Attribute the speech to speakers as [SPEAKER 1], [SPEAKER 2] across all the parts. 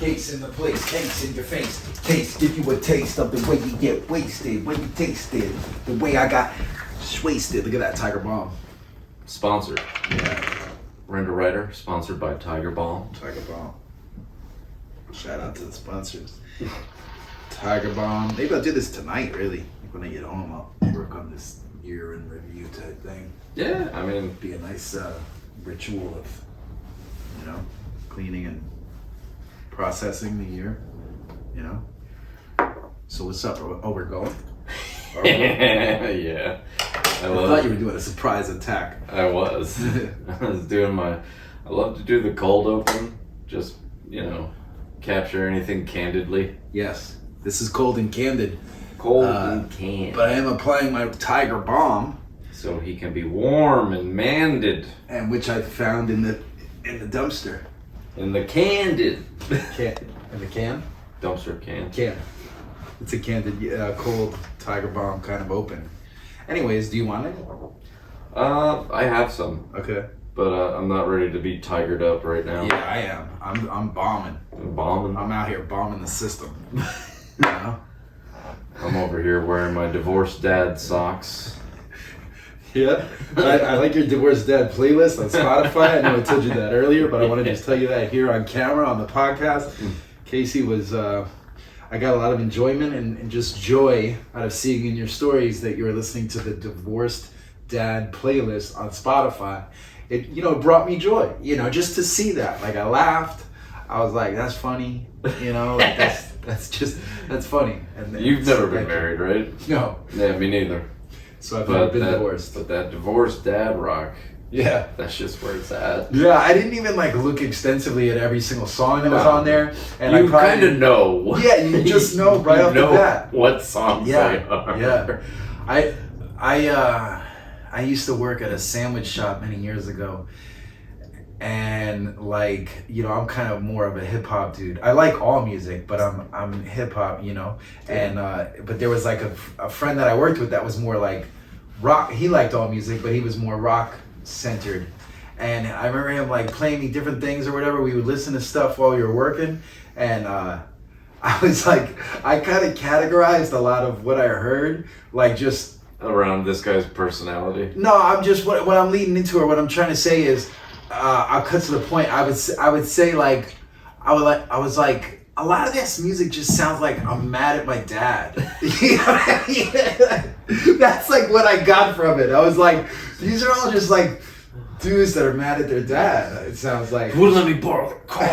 [SPEAKER 1] Case in the place, case in your face. Taste, give you a taste of the way you get wasted. When you taste it, the way I got wasted. Look at that Tiger Balm.
[SPEAKER 2] Sponsored.
[SPEAKER 1] Yeah.
[SPEAKER 2] Render Writer, sponsored by Tiger Balm.
[SPEAKER 1] Tiger Balm. Shout out to the sponsors. Tiger Balm. Maybe I'll do this tonight, really. Like when I get home, I'll work on this year in review type thing.
[SPEAKER 2] Yeah, I mean,
[SPEAKER 1] Be a nice ritual of, you know, cleaning and processing the year, you know. So what's up? Oh, we're going? Are we going?
[SPEAKER 2] yeah.
[SPEAKER 1] I thought you were doing a surprise attack.
[SPEAKER 2] I was. I was doing I love to do the cold open, just, you know, capture anything candidly.
[SPEAKER 1] Yes, this is cold and candid.
[SPEAKER 2] Cold and candid.
[SPEAKER 1] But I am applying my Tiger Balm.
[SPEAKER 2] So he can be warm and manded.
[SPEAKER 1] And which I found in the dumpster.
[SPEAKER 2] In the candid.
[SPEAKER 1] In the can?
[SPEAKER 2] Dumpster can.
[SPEAKER 1] Can. It's a candid, cold Tiger Balm kind of open. Anyways, do you want it?
[SPEAKER 2] I have some.
[SPEAKER 1] Okay.
[SPEAKER 2] But I'm not ready to be tigered up right now.
[SPEAKER 1] Yeah, I am. I'm bombing.
[SPEAKER 2] Bombing?
[SPEAKER 1] I'm out here bombing the system. You know?
[SPEAKER 2] I'm over here wearing my divorced dad socks.
[SPEAKER 1] Yeah, I like your Divorced Dad playlist on Spotify. I know I told you that earlier, but I want to just tell you that here on camera on the podcast. Casey was, I got a lot of enjoyment and just joy out of seeing in your stories that you were listening to the Divorced Dad playlist on Spotify. It, you know, brought me joy, you know, just to see that. Like I laughed. I was like, that's funny, you know, like that's funny. And
[SPEAKER 2] You've never been married, right?
[SPEAKER 1] No.
[SPEAKER 2] Yeah, me neither.
[SPEAKER 1] So I've never been divorced.
[SPEAKER 2] But that divorced dad rock,
[SPEAKER 1] yeah,
[SPEAKER 2] that's just where it's at.
[SPEAKER 1] Yeah, I didn't even like look extensively at every single song that was on there, and
[SPEAKER 2] you kind of know.
[SPEAKER 1] Yeah, you just know right off the bat
[SPEAKER 2] what songs they are.
[SPEAKER 1] Yeah, I used to work at a sandwich shop many years ago, and like, you know, I'm kind of more of a hip hop dude. I like all music, but I'm hip hop, you know. And but there was like a friend that I worked with that was more like rock. He liked all music, but he was more rock centered. And I remember him like playing me different things or whatever. We would listen to stuff while we were working, and I was like, I kind of categorized a lot of what I heard, like just
[SPEAKER 2] around this guy's personality.
[SPEAKER 1] No, I'm just what I'm leading into, or what I'm trying to say is. I'll cut to the point. I would say like I was like a lot of this music just sounds like I'm mad at my dad. You know what I mean? That's like what I got from it. I was like, these are all just like dudes that are mad at their dad. It sounds like.
[SPEAKER 2] Wouldn't let me borrow the car.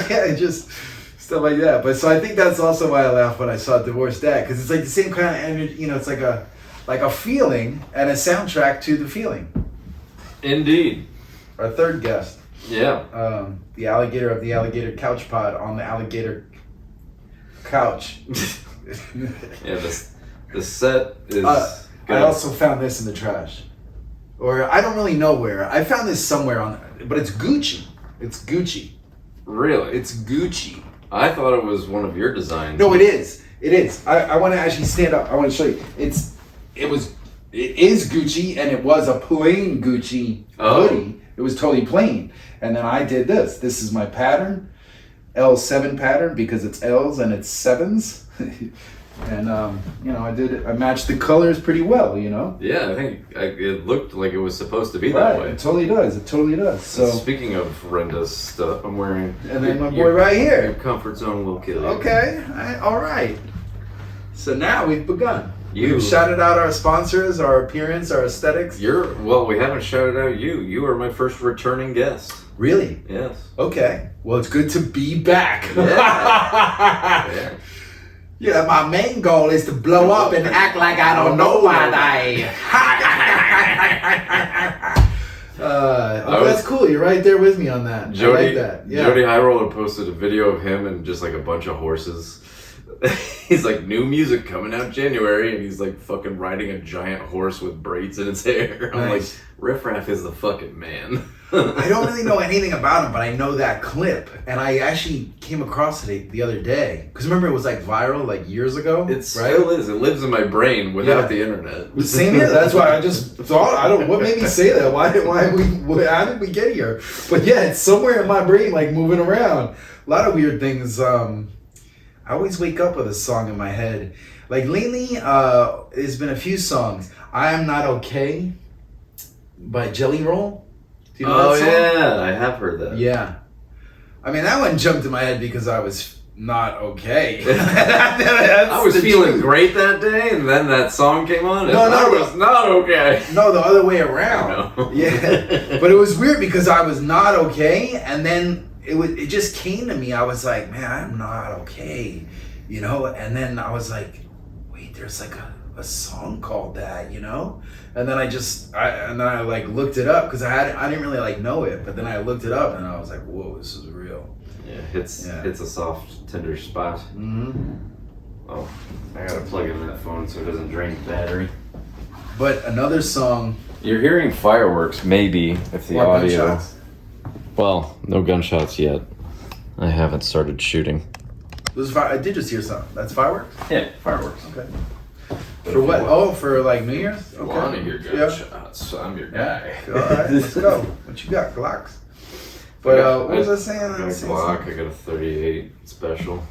[SPEAKER 1] yeah, just stuff like that. But so I think that's also why I laughed when I saw Divorced Dad, because it's like the same kind of energy. You know, it's like a feeling and a soundtrack to the feeling.
[SPEAKER 2] Indeed.
[SPEAKER 1] Our third guest.
[SPEAKER 2] Yeah.
[SPEAKER 1] The Alligator of the Alligator Couch Pod on the Alligator Couch.
[SPEAKER 2] Yeah, the set is...
[SPEAKER 1] I also found this in the trash. Or I don't really know where. I found this somewhere but it's Gucci. It's Gucci.
[SPEAKER 2] Really?
[SPEAKER 1] It's Gucci.
[SPEAKER 2] I thought it was one of your designs.
[SPEAKER 1] No, it is. It is. I want to actually stand up. I want to show you. It is Gucci, and it was a plain Gucci hoodie. It was totally plain. And then I did this. This is my pattern. L7 pattern, because it's L's and it's 7s. And, you know, I matched the colors pretty well, you know?
[SPEAKER 2] Yeah, I think it looked like it was supposed to be
[SPEAKER 1] right,
[SPEAKER 2] that way.
[SPEAKER 1] It totally does. It totally does. So
[SPEAKER 2] speaking of horrendous stuff, I'm wearing...
[SPEAKER 1] And then my boy right here.
[SPEAKER 2] Your comfort zone will kill you.
[SPEAKER 1] Okay. All right. So now we've begun. We've shouted out our sponsors, our appearance, our aesthetics.
[SPEAKER 2] Well, we haven't shouted out you. You are my first returning guest.
[SPEAKER 1] Really?
[SPEAKER 2] Yes.
[SPEAKER 1] Okay. Well, it's good to be back.
[SPEAKER 2] Yeah.
[SPEAKER 1] Yeah, my main goal is to blow up and act like I don't know why that's cool. You're right there with me on that.
[SPEAKER 2] Jody,
[SPEAKER 1] I like that. Yeah.
[SPEAKER 2] Jody High Roller posted a video of him and just like a bunch of horses. He's like, new music coming out January, and he's like fucking riding a giant horse with braids in its hair. I'm like, Riff Raff is the fucking man.
[SPEAKER 1] I don't really know anything about him, but I know that clip, and I actually came across it the other day. Because remember, it was like viral like years ago.
[SPEAKER 2] It still is. It lives in my brain without the internet.
[SPEAKER 1] Same here. That's why I just thought. I don't. What made me say that? How did we get here? But yeah, it's somewhere in my brain, like moving around. A lot of weird things. I always wake up with a song in my head. Like lately, there's been a few songs. I Am Not Okay by Jelly Roll. Do you know that song?
[SPEAKER 2] Yeah, I have heard that.
[SPEAKER 1] Yeah. I mean, that one jumped in my head because I was not okay. I
[SPEAKER 2] was feeling great that day, and then that song came on, and I was not okay.
[SPEAKER 1] No, the other way around. Yeah. But it was weird because I was not okay, and then it just came to me. I was like, man, I'm not okay. You know? And then I was like, wait, there's like a song called that, you know? And then I like looked it up because I didn't really like know it, but then I looked it up and I was like, whoa, this is real.
[SPEAKER 2] Yeah, hits a soft, tender spot.
[SPEAKER 1] Mm-hmm.
[SPEAKER 2] Oh, I gotta plug in that phone so it doesn't drain the battery.
[SPEAKER 1] But another song.
[SPEAKER 2] You're hearing fireworks, maybe, if the audio. Gunshots? Well, no gunshots yet. I haven't started shooting.
[SPEAKER 1] I did just hear something. That's fireworks?
[SPEAKER 2] Yeah, fireworks.
[SPEAKER 1] Okay. For what? Oh, for like New Year's?
[SPEAKER 2] If you want to hear gunshots, I'm your guy.
[SPEAKER 1] All right, let's go. What you got? Glocks? But what was I saying?
[SPEAKER 2] I got a Glock, I got a 38 special.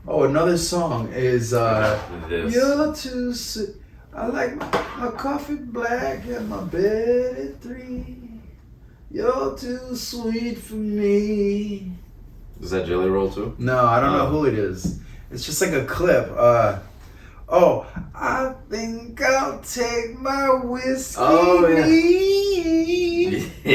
[SPEAKER 1] Oh, another song is
[SPEAKER 2] this.
[SPEAKER 1] You're too sweet. I like my coffee black and my bed at 3. You're too sweet for me.
[SPEAKER 2] Is that Jelly Roll too?
[SPEAKER 1] No, I don't know who it is. It's just like a clip. Oh, I think I'll take my whiskey.
[SPEAKER 2] Oh, yeah.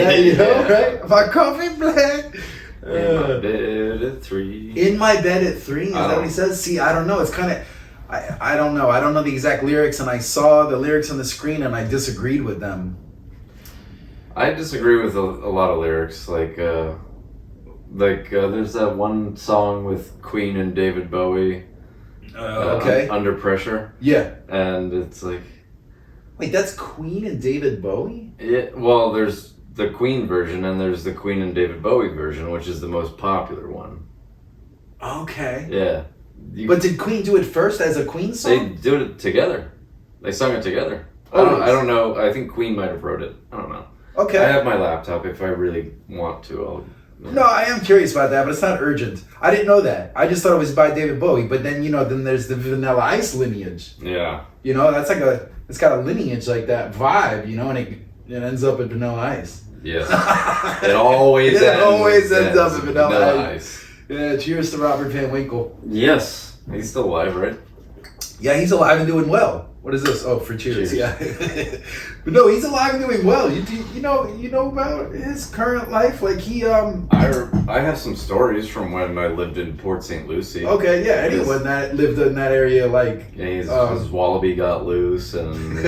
[SPEAKER 1] You know, right? My coffee black.
[SPEAKER 2] In my bed at 3.
[SPEAKER 1] In my bed at 3? Is that what he says? See, I don't know. It's kind of... I don't know. I don't know the exact lyrics, and I saw the lyrics on the screen, and I disagreed with them.
[SPEAKER 2] I disagree with a lot of lyrics. Like there's that one song with Queen and David Bowie.
[SPEAKER 1] Okay.
[SPEAKER 2] Under Pressure.
[SPEAKER 1] Yeah.
[SPEAKER 2] And it's like...
[SPEAKER 1] Wait, that's Queen and David Bowie?
[SPEAKER 2] Yeah, well, there's the Queen version and there's the Queen and David Bowie version, which is the most popular one.
[SPEAKER 1] Okay.
[SPEAKER 2] Yeah.
[SPEAKER 1] But did Queen do it first as a Queen song?
[SPEAKER 2] They did it together. They sung it together. I don't know. I think Queen might have wrote it. I don't know.
[SPEAKER 1] Okay.
[SPEAKER 2] I have my laptop. If I really want to, I'll...
[SPEAKER 1] No, I am curious about that, but it's not urgent. I didn't know that. I just thought it was by David Bowie, but then, then there's the Vanilla Ice lineage.
[SPEAKER 2] Yeah.
[SPEAKER 1] That's like it's got a lineage like that vibe, and it ends up at Vanilla Ice.
[SPEAKER 2] Yes. It always ends
[SPEAKER 1] up at Vanilla Ice. Yeah, cheers to Robert Van Winkle.
[SPEAKER 2] Yes. He's still alive, right?
[SPEAKER 1] Yeah, he's alive and doing well. What is this? Oh, for cheers. Yeah. But no, he's alive and doing well. You know about his current life? Like he
[SPEAKER 2] I have some stories from when I lived in Port St. Lucie.
[SPEAKER 1] Okay, yeah. Anyone that lived in that area, like
[SPEAKER 2] his wallaby got loose and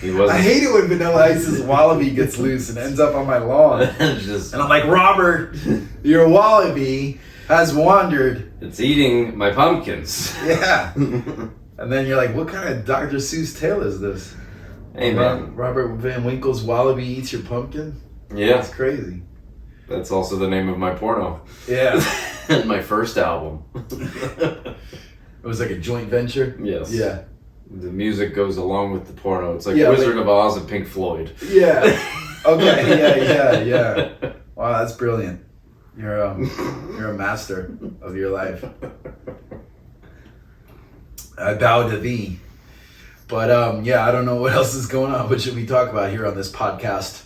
[SPEAKER 2] he wasn't.
[SPEAKER 1] I hate it when Vanilla Ice's wallaby gets loose and ends up on my lawn. And I'm like, Robert, your wallaby has wandered.
[SPEAKER 2] It's eating my pumpkins.
[SPEAKER 1] Yeah. And then you're like, what kind of Dr. Seuss tale is this?
[SPEAKER 2] Hey, man.
[SPEAKER 1] Robert Van Winkle's Wallaby Eats Your Pumpkin?
[SPEAKER 2] Yeah.
[SPEAKER 1] That's crazy.
[SPEAKER 2] That's also the name of my porno.
[SPEAKER 1] Yeah.
[SPEAKER 2] And my first album.
[SPEAKER 1] It was like a joint venture?
[SPEAKER 2] Yes.
[SPEAKER 1] Yeah.
[SPEAKER 2] The music goes along with the porno. It's like Wizard of Oz and Pink Floyd.
[SPEAKER 1] Yeah. Okay, yeah. Wow, that's brilliant. You're a master of your life. I bow to thee. But I don't know what else is going on. What should we talk about here on this podcast?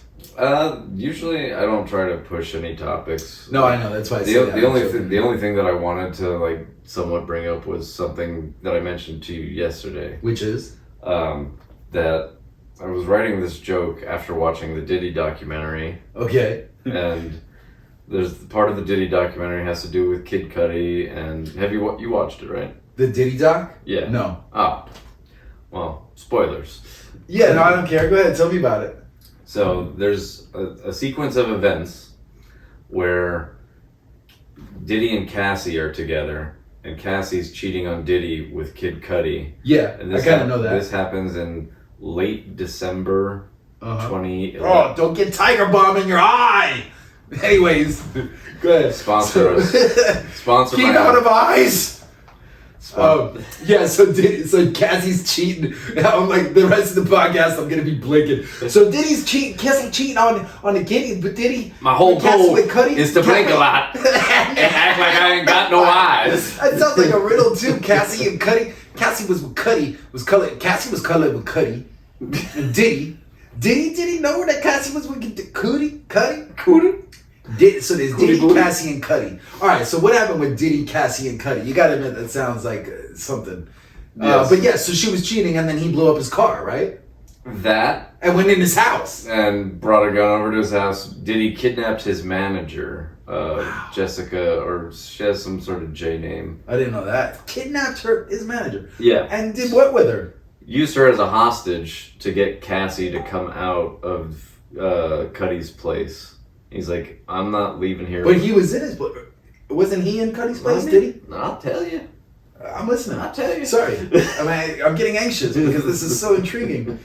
[SPEAKER 2] Usually I don't try to push any topics.
[SPEAKER 1] No, I know. That's why I say that.
[SPEAKER 2] The only thing that I wanted to somewhat bring up was something that I mentioned to you yesterday.
[SPEAKER 1] Which is?
[SPEAKER 2] That I was writing this joke after watching the Diddy documentary.
[SPEAKER 1] Okay.
[SPEAKER 2] And there's part of the Diddy documentary has to do with Kid Cudi, and you watched it, right?
[SPEAKER 1] The Diddy doc?
[SPEAKER 2] Yeah.
[SPEAKER 1] No.
[SPEAKER 2] Oh. Well, spoilers.
[SPEAKER 1] Yeah, no, I don't care. Go ahead, tell me about it.
[SPEAKER 2] So there's a sequence of events where Diddy and Cassie are together, and Cassie's cheating on Diddy with Kid Cudi.
[SPEAKER 1] Yeah,
[SPEAKER 2] and
[SPEAKER 1] I kind of know that.
[SPEAKER 2] This happens in late December 20.
[SPEAKER 1] Oh, don't get Tiger Bomb in your eye. Anyways, go ahead.
[SPEAKER 2] Sponsor us. Sponsor
[SPEAKER 1] Keep
[SPEAKER 2] my
[SPEAKER 1] out of eyes.
[SPEAKER 2] Spon-
[SPEAKER 1] Yeah, so Cassie's cheating. I'm like, the rest of the podcast, I'm gonna be blinking. So Diddy's cheating. Cassie cheating on the kitty, but Diddy.
[SPEAKER 2] My whole
[SPEAKER 1] Cassie
[SPEAKER 2] goal
[SPEAKER 1] with Cuddy,
[SPEAKER 2] is to blink a lot and act like I ain't got no eyes.
[SPEAKER 1] That sounds like a riddle too. Cassie and Cuddy. Cassie was with Cuddy. Cassie was colored with Cuddy. And Diddy. Did he know that Cassie was with Cuddy? So there's Diddy, Cassie, and Cuddy. All right. So what happened with Diddy, Cassie, and Cuddy? You gotta admit that sounds like something.
[SPEAKER 2] Yes.
[SPEAKER 1] But yeah, so she was cheating, and then he blew up his car, right?
[SPEAKER 2] That
[SPEAKER 1] And went in his house.
[SPEAKER 2] and brought a gun over to his house. Diddy kidnapped his manager, Jessica, or she has some sort of J name.
[SPEAKER 1] I didn't know that. Kidnapped his manager.
[SPEAKER 2] Yeah.
[SPEAKER 1] And did what with her?
[SPEAKER 2] Used her as a hostage to get Cassie to come out of Cuddy's place. He's like, I'm not leaving here.
[SPEAKER 1] But he was in his place. Wasn't he in Cuddy's place, did he?
[SPEAKER 2] I'll tell you.
[SPEAKER 1] I'm listening.
[SPEAKER 2] I'll tell you.
[SPEAKER 1] Sorry. I'm getting anxious because this is so intriguing.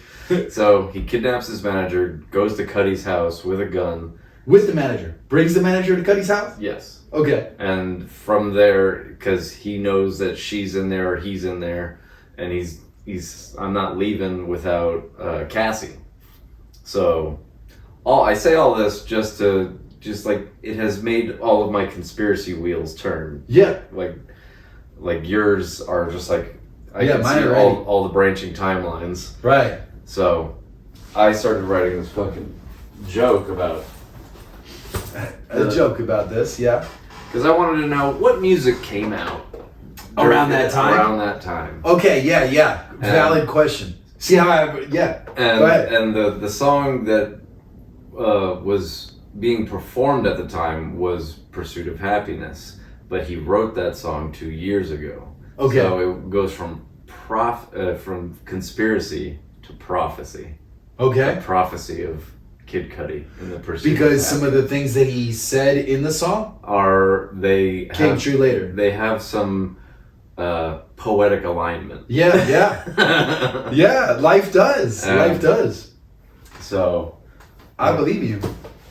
[SPEAKER 2] So he kidnaps his manager, goes to Cuddy's house with a gun.
[SPEAKER 1] With the manager. Brings the manager to Cuddy's house?
[SPEAKER 2] Yes.
[SPEAKER 1] Okay.
[SPEAKER 2] And from there, because he knows that she's in there or he's in there, and he's I'm not leaving without Cassie. So I say all this just like it has made all of my conspiracy wheels turn.
[SPEAKER 1] Yeah.
[SPEAKER 2] Like yours are just like I can
[SPEAKER 1] mine
[SPEAKER 2] see
[SPEAKER 1] are
[SPEAKER 2] all the branching timelines.
[SPEAKER 1] Right.
[SPEAKER 2] So I started writing this fucking joke about
[SPEAKER 1] A joke about this, yeah.
[SPEAKER 2] because I wanted to know what music came out
[SPEAKER 1] Around that time?
[SPEAKER 2] Around that time.
[SPEAKER 1] Okay, yeah. Valid question. See how yeah.
[SPEAKER 2] And
[SPEAKER 1] Go ahead.
[SPEAKER 2] and the song that was being performed at the time was Pursuit of Happiness, but he wrote that song 2 years ago.
[SPEAKER 1] Okay.
[SPEAKER 2] So it goes from conspiracy to prophecy.
[SPEAKER 1] Okay.
[SPEAKER 2] Prophecy of Kid Cudi in the Pursuit
[SPEAKER 1] Because
[SPEAKER 2] of
[SPEAKER 1] some of the things that he said in the song
[SPEAKER 2] came
[SPEAKER 1] true later.
[SPEAKER 2] They have some poetic alignment.
[SPEAKER 1] Yeah. Yeah, life does. Life does.
[SPEAKER 2] So
[SPEAKER 1] I believe you.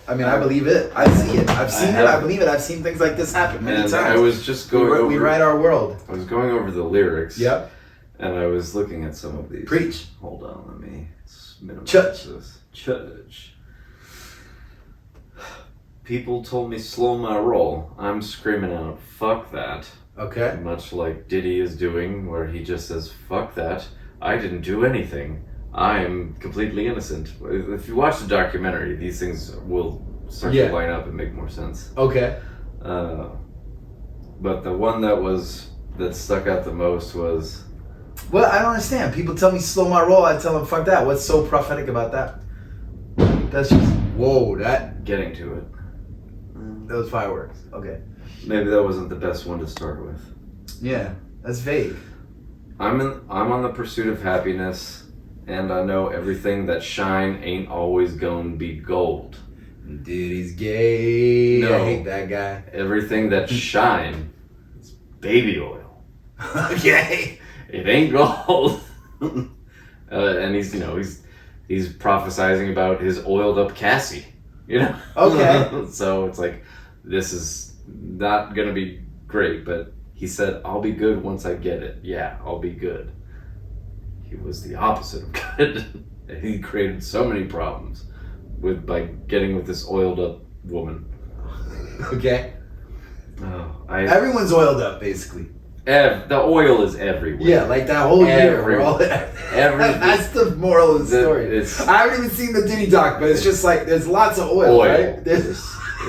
[SPEAKER 1] I mean, I believe it. I see it. I've seen it. I believe it. I've seen things like this happen many times.
[SPEAKER 2] I was just going
[SPEAKER 1] we write our world.
[SPEAKER 2] I was going over the lyrics.
[SPEAKER 1] Yep.
[SPEAKER 2] And I was looking at some of these.
[SPEAKER 1] Preach.
[SPEAKER 2] Hold on, let me minimize
[SPEAKER 1] Church.
[SPEAKER 2] this. Church. People told me slow my roll. I'm screaming out, fuck that.
[SPEAKER 1] Okay.
[SPEAKER 2] Much like Diddy is doing, where he just says, fuck that. I didn't do anything. I am completely innocent. If you watch the documentary, these things will start to line up and make more sense.
[SPEAKER 1] Okay.
[SPEAKER 2] But the one that stuck out the most was...
[SPEAKER 1] Well, I don't understand. People tell me slow my roll. I tell them fuck that. What's so prophetic about that? That's just that.
[SPEAKER 2] Getting to it.
[SPEAKER 1] Those fireworks. Okay.
[SPEAKER 2] Maybe that wasn't the best one to start with.
[SPEAKER 1] Yeah, that's vague.
[SPEAKER 2] I'm on the pursuit of happiness, and I know everything that shine ain't always gonna be gold.
[SPEAKER 1] Diddy's gay.
[SPEAKER 2] No.
[SPEAKER 1] I hate that guy.
[SPEAKER 2] Everything that shine is baby oil.
[SPEAKER 1] Okay.
[SPEAKER 2] It ain't gold. And he's prophesizing about his oiled up Cassie.
[SPEAKER 1] Okay.
[SPEAKER 2] So it's like, this is not gonna be great, but he said, I'll be good once I get it. Yeah, I'll be good. He was the opposite of good. And he created so many problems by getting with this oiled up woman.
[SPEAKER 1] Okay.
[SPEAKER 2] Oh,
[SPEAKER 1] Everyone's oiled up, basically.
[SPEAKER 2] The oil is everywhere.
[SPEAKER 1] Yeah, like that whole year. That's the moral of the story. I haven't even seen the Diddy doc, but it's just like there's lots of oil. Right?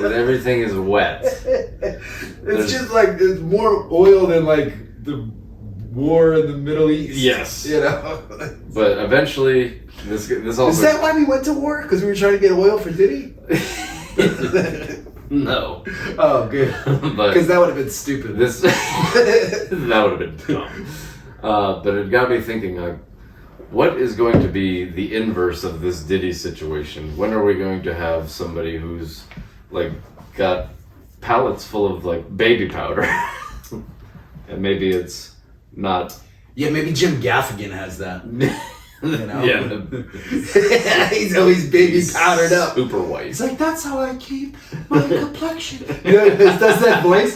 [SPEAKER 2] Everything is wet.
[SPEAKER 1] It's just like there's more oil than like the war in the Middle East.
[SPEAKER 2] Yes. But eventually, this also...
[SPEAKER 1] Is that why we went to war? Because we were trying to get oil for Diddy?
[SPEAKER 2] No.
[SPEAKER 1] Oh, good. Because that would have been stupid.
[SPEAKER 2] That would have been dumb. But it got me thinking, like, what is going to be the inverse of this Diddy situation? When are we going to have somebody who's, like, got pallets full of, like, baby powder? And maybe it's not...
[SPEAKER 1] Yeah, maybe Jim Gaffigan has that. You know?
[SPEAKER 2] Yeah.
[SPEAKER 1] He's always baby powdered up.
[SPEAKER 2] Super white.
[SPEAKER 1] He's like, that's how I keep my complexion. You know, does that voice?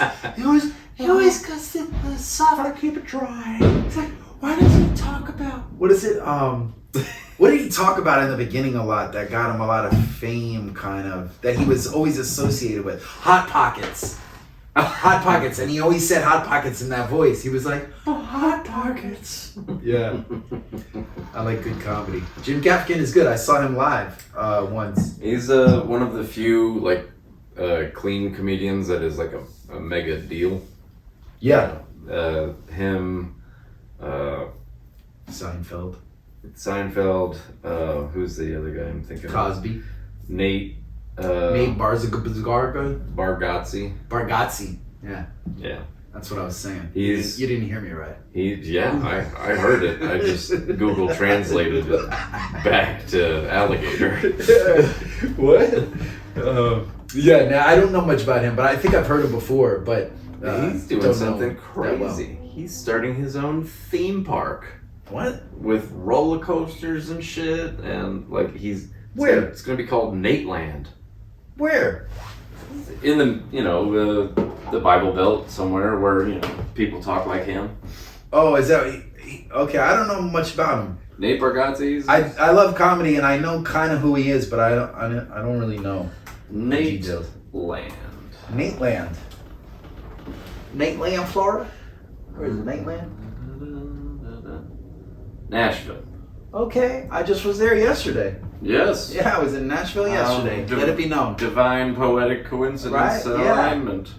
[SPEAKER 1] He always gets the soft. I keep it dry. He's like, why does he talk about? What is it? What did he talk about in the beginning a lot that got him a lot of fame, kind of, that he was always associated with? Hot Pockets. Hot Pockets. And he always said Hot Pockets in that voice. He was like, oh, Hot Pockets. Yeah. I like good comedy. Jim Gaffigan is good. I saw him live once.
[SPEAKER 2] He's one of the few, like, clean comedians that is, like, a mega deal.
[SPEAKER 1] Yeah.
[SPEAKER 2] Him, Seinfeld, who's the other guy I'm thinking
[SPEAKER 1] Cosby.
[SPEAKER 2] of? Nate
[SPEAKER 1] Bargatze. Yeah.
[SPEAKER 2] Yeah.
[SPEAKER 1] That's what I was saying. You didn't hear me right.
[SPEAKER 2] I heard it. I just Google translated it back to Alligator.
[SPEAKER 1] What? Yeah, now I don't know much about him, but I think I've heard him before, but
[SPEAKER 2] he's doing something crazy. Well. He's starting his own theme park.
[SPEAKER 1] What?
[SPEAKER 2] With roller coasters and shit, and like
[SPEAKER 1] Where?
[SPEAKER 2] It's gonna be called Nateland.
[SPEAKER 1] Where?
[SPEAKER 2] In the Bible Belt somewhere where people talk like him.
[SPEAKER 1] Oh, is that okay? I don't know much about him.
[SPEAKER 2] Nate Bargatze.
[SPEAKER 1] I love comedy and I know kind of who he is, but I don't really know.
[SPEAKER 2] Nateland.
[SPEAKER 1] Nateland, Florida. Where is it? Nateland?
[SPEAKER 2] Nashville.
[SPEAKER 1] Okay, I just was there yesterday.
[SPEAKER 2] Yes.
[SPEAKER 1] Yeah, I was in Nashville yesterday. Let it be known.
[SPEAKER 2] Divine poetic coincidence alignment.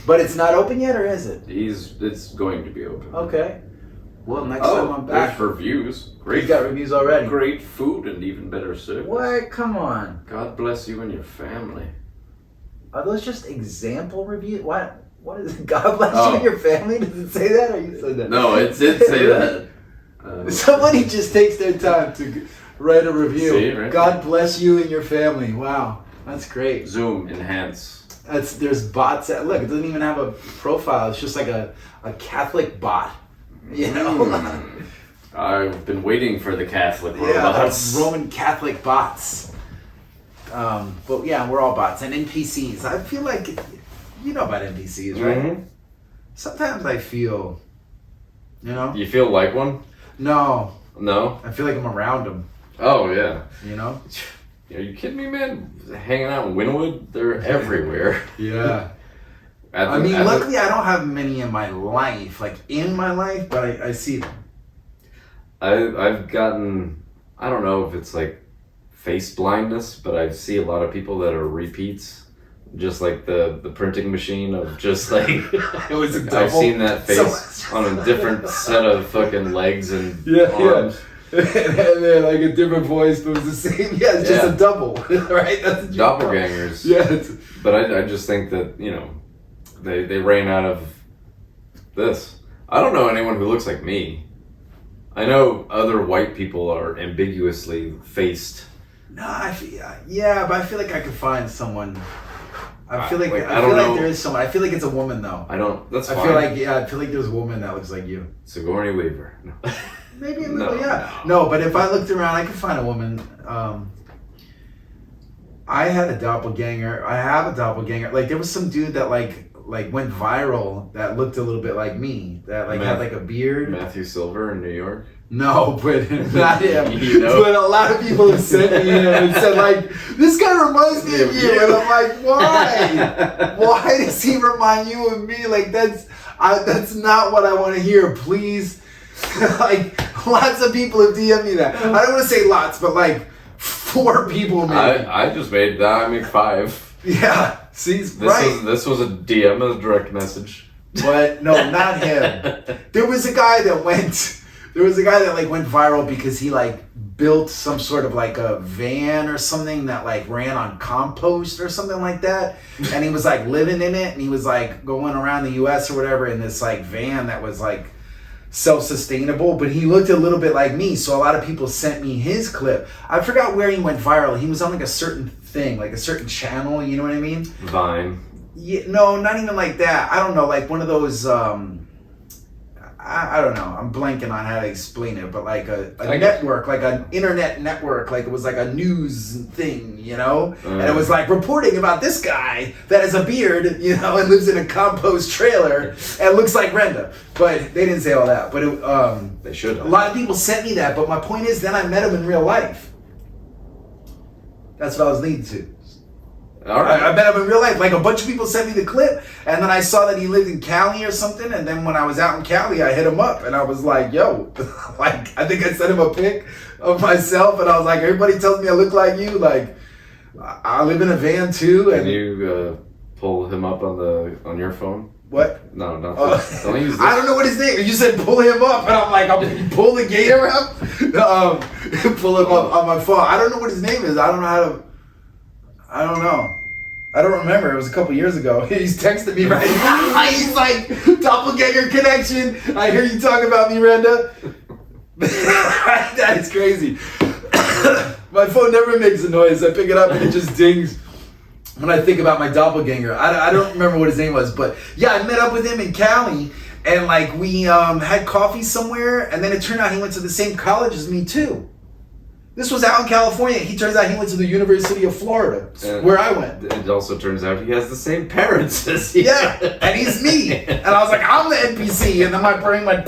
[SPEAKER 1] But it's not open yet, or is it?
[SPEAKER 2] It's going to be open.
[SPEAKER 1] Okay. Well, next time I'm back.
[SPEAKER 2] There's reviews. Great.
[SPEAKER 1] You got reviews already.
[SPEAKER 2] Great food and even better service.
[SPEAKER 1] What? Come on.
[SPEAKER 2] God bless you and your family.
[SPEAKER 1] Are those just example reviews? What? What is it? God bless you and your family? Does it say that, or you said that?
[SPEAKER 2] No, it did say that.
[SPEAKER 1] Somebody just takes their time to write a review.
[SPEAKER 2] See, right?
[SPEAKER 1] God bless you and your family. Wow, that's great.
[SPEAKER 2] Zoom enhance.
[SPEAKER 1] There's bots that look. It doesn't even have a profile. It's just like a Catholic bot. You know.
[SPEAKER 2] I've been waiting for the Catholic robots.
[SPEAKER 1] Yeah, Roman Catholic bots. But yeah, we're all bots and NPCs. I feel like you know about NPCs, right?
[SPEAKER 2] Mm-hmm.
[SPEAKER 1] Sometimes I feel,
[SPEAKER 2] You feel like one?
[SPEAKER 1] No.
[SPEAKER 2] No?
[SPEAKER 1] I feel like I'm around them.
[SPEAKER 2] Oh, yeah.
[SPEAKER 1] You know?
[SPEAKER 2] Are you kidding me, man? Hanging out in Wynwood? They're everywhere.
[SPEAKER 1] Yeah. Luckily I don't have many in my life, but I see them.
[SPEAKER 2] I've gotten, I don't know if it's like face blindness, but I see a lot of people that are repeats. Just like the printing machine of just like
[SPEAKER 1] it was a double.
[SPEAKER 2] I've seen that face on a different set of fucking legs and arms.
[SPEAKER 1] Yeah. And they're like a different voice, but it was the same. Yeah, it's just a double, right? That's
[SPEAKER 2] doppelgangers.
[SPEAKER 1] Yeah.
[SPEAKER 2] But I just think that they ran out of this. I don't know anyone who looks like me. I know other white people are ambiguously faced.
[SPEAKER 1] No, but I feel like I could find someone. I feel like there is someone. I feel like it's a woman though.
[SPEAKER 2] That's fine.
[SPEAKER 1] I feel like there's a woman that looks like you.
[SPEAKER 2] Sigourney Weaver. No.
[SPEAKER 1] Maybe a little, yeah. No, but if I looked around, I could find a woman. I had a doppelganger. I have a doppelganger. Like there was some dude that like went viral that looked a little bit like me. That had like a beard.
[SPEAKER 2] Matthew Silver in New York.
[SPEAKER 1] No, but not him. But a lot of people have sent me him and said like, this guy reminds me of you. And I'm like, why? Why does he remind you of me? Like that's not what I want to hear. Please. Like lots of people have DM'd me that. I don't want to say lots, but like 4 people maybe.
[SPEAKER 2] I just made that. I made 5.
[SPEAKER 1] Yeah. See,
[SPEAKER 2] this was a DM, a direct message.
[SPEAKER 1] But no, not him. There was a guy that went viral because he like built some sort of like a van or something that like ran on compost or something like that. And he was like living in it and he was like going around the US or whatever in this like van that was like self-sustainable, but he looked a little bit like me. So a lot of people sent me his clip. I forgot where he went viral. He was on like a certain thing, like a certain channel, you know what I mean?
[SPEAKER 2] Vine.
[SPEAKER 1] Yeah, no, not even like that. I don't know, like one of those I I don't know. I'm blanking on how to explain it, but like a
[SPEAKER 2] I
[SPEAKER 1] network, like an internet network, like it was like a news thing, you know? And it was like reporting about this guy that has a beard, you know, and lives in a compost trailer and looks like Renda. But they didn't say all that. But
[SPEAKER 2] they should.
[SPEAKER 1] A lot of people sent me that. But my point is, then I met him in real life. That's what I was leading to.
[SPEAKER 2] All right.
[SPEAKER 1] I met him in real life. Like a bunch of people sent me the clip, and then I saw that he lived in Cali or something. And then when I was out in Cali, I hit him up, and I was like, "Yo," like I think I sent him a pic of myself, and I was like, "Everybody tells me I look like you. Like I live in a van too." And
[SPEAKER 2] can you pull him up on your phone?
[SPEAKER 1] What?
[SPEAKER 2] No, don't use this.
[SPEAKER 1] I don't know what his name is. You said pull him up, and I'm like, I'm pull the gator up? Pull him up on my phone. I don't know what his name is. I don't know. I don't remember. It was a couple years ago. He's texting me right now. He's like, doppelganger connection. I hear you talk about me, Renda. That is crazy. My phone never makes a noise. I pick it up and it just dings when I think about my doppelganger. I don't remember what his name was, but yeah, I met up with him in Cali, and like we had coffee somewhere, and then it turned out he went to the same college as me too. This was out in California. He turns out he went to the University of Florida, where I went.
[SPEAKER 2] It also turns out he has the same parents as you.
[SPEAKER 1] Yeah, and he's me. And I was like, I'm the NPC. And then my brain went,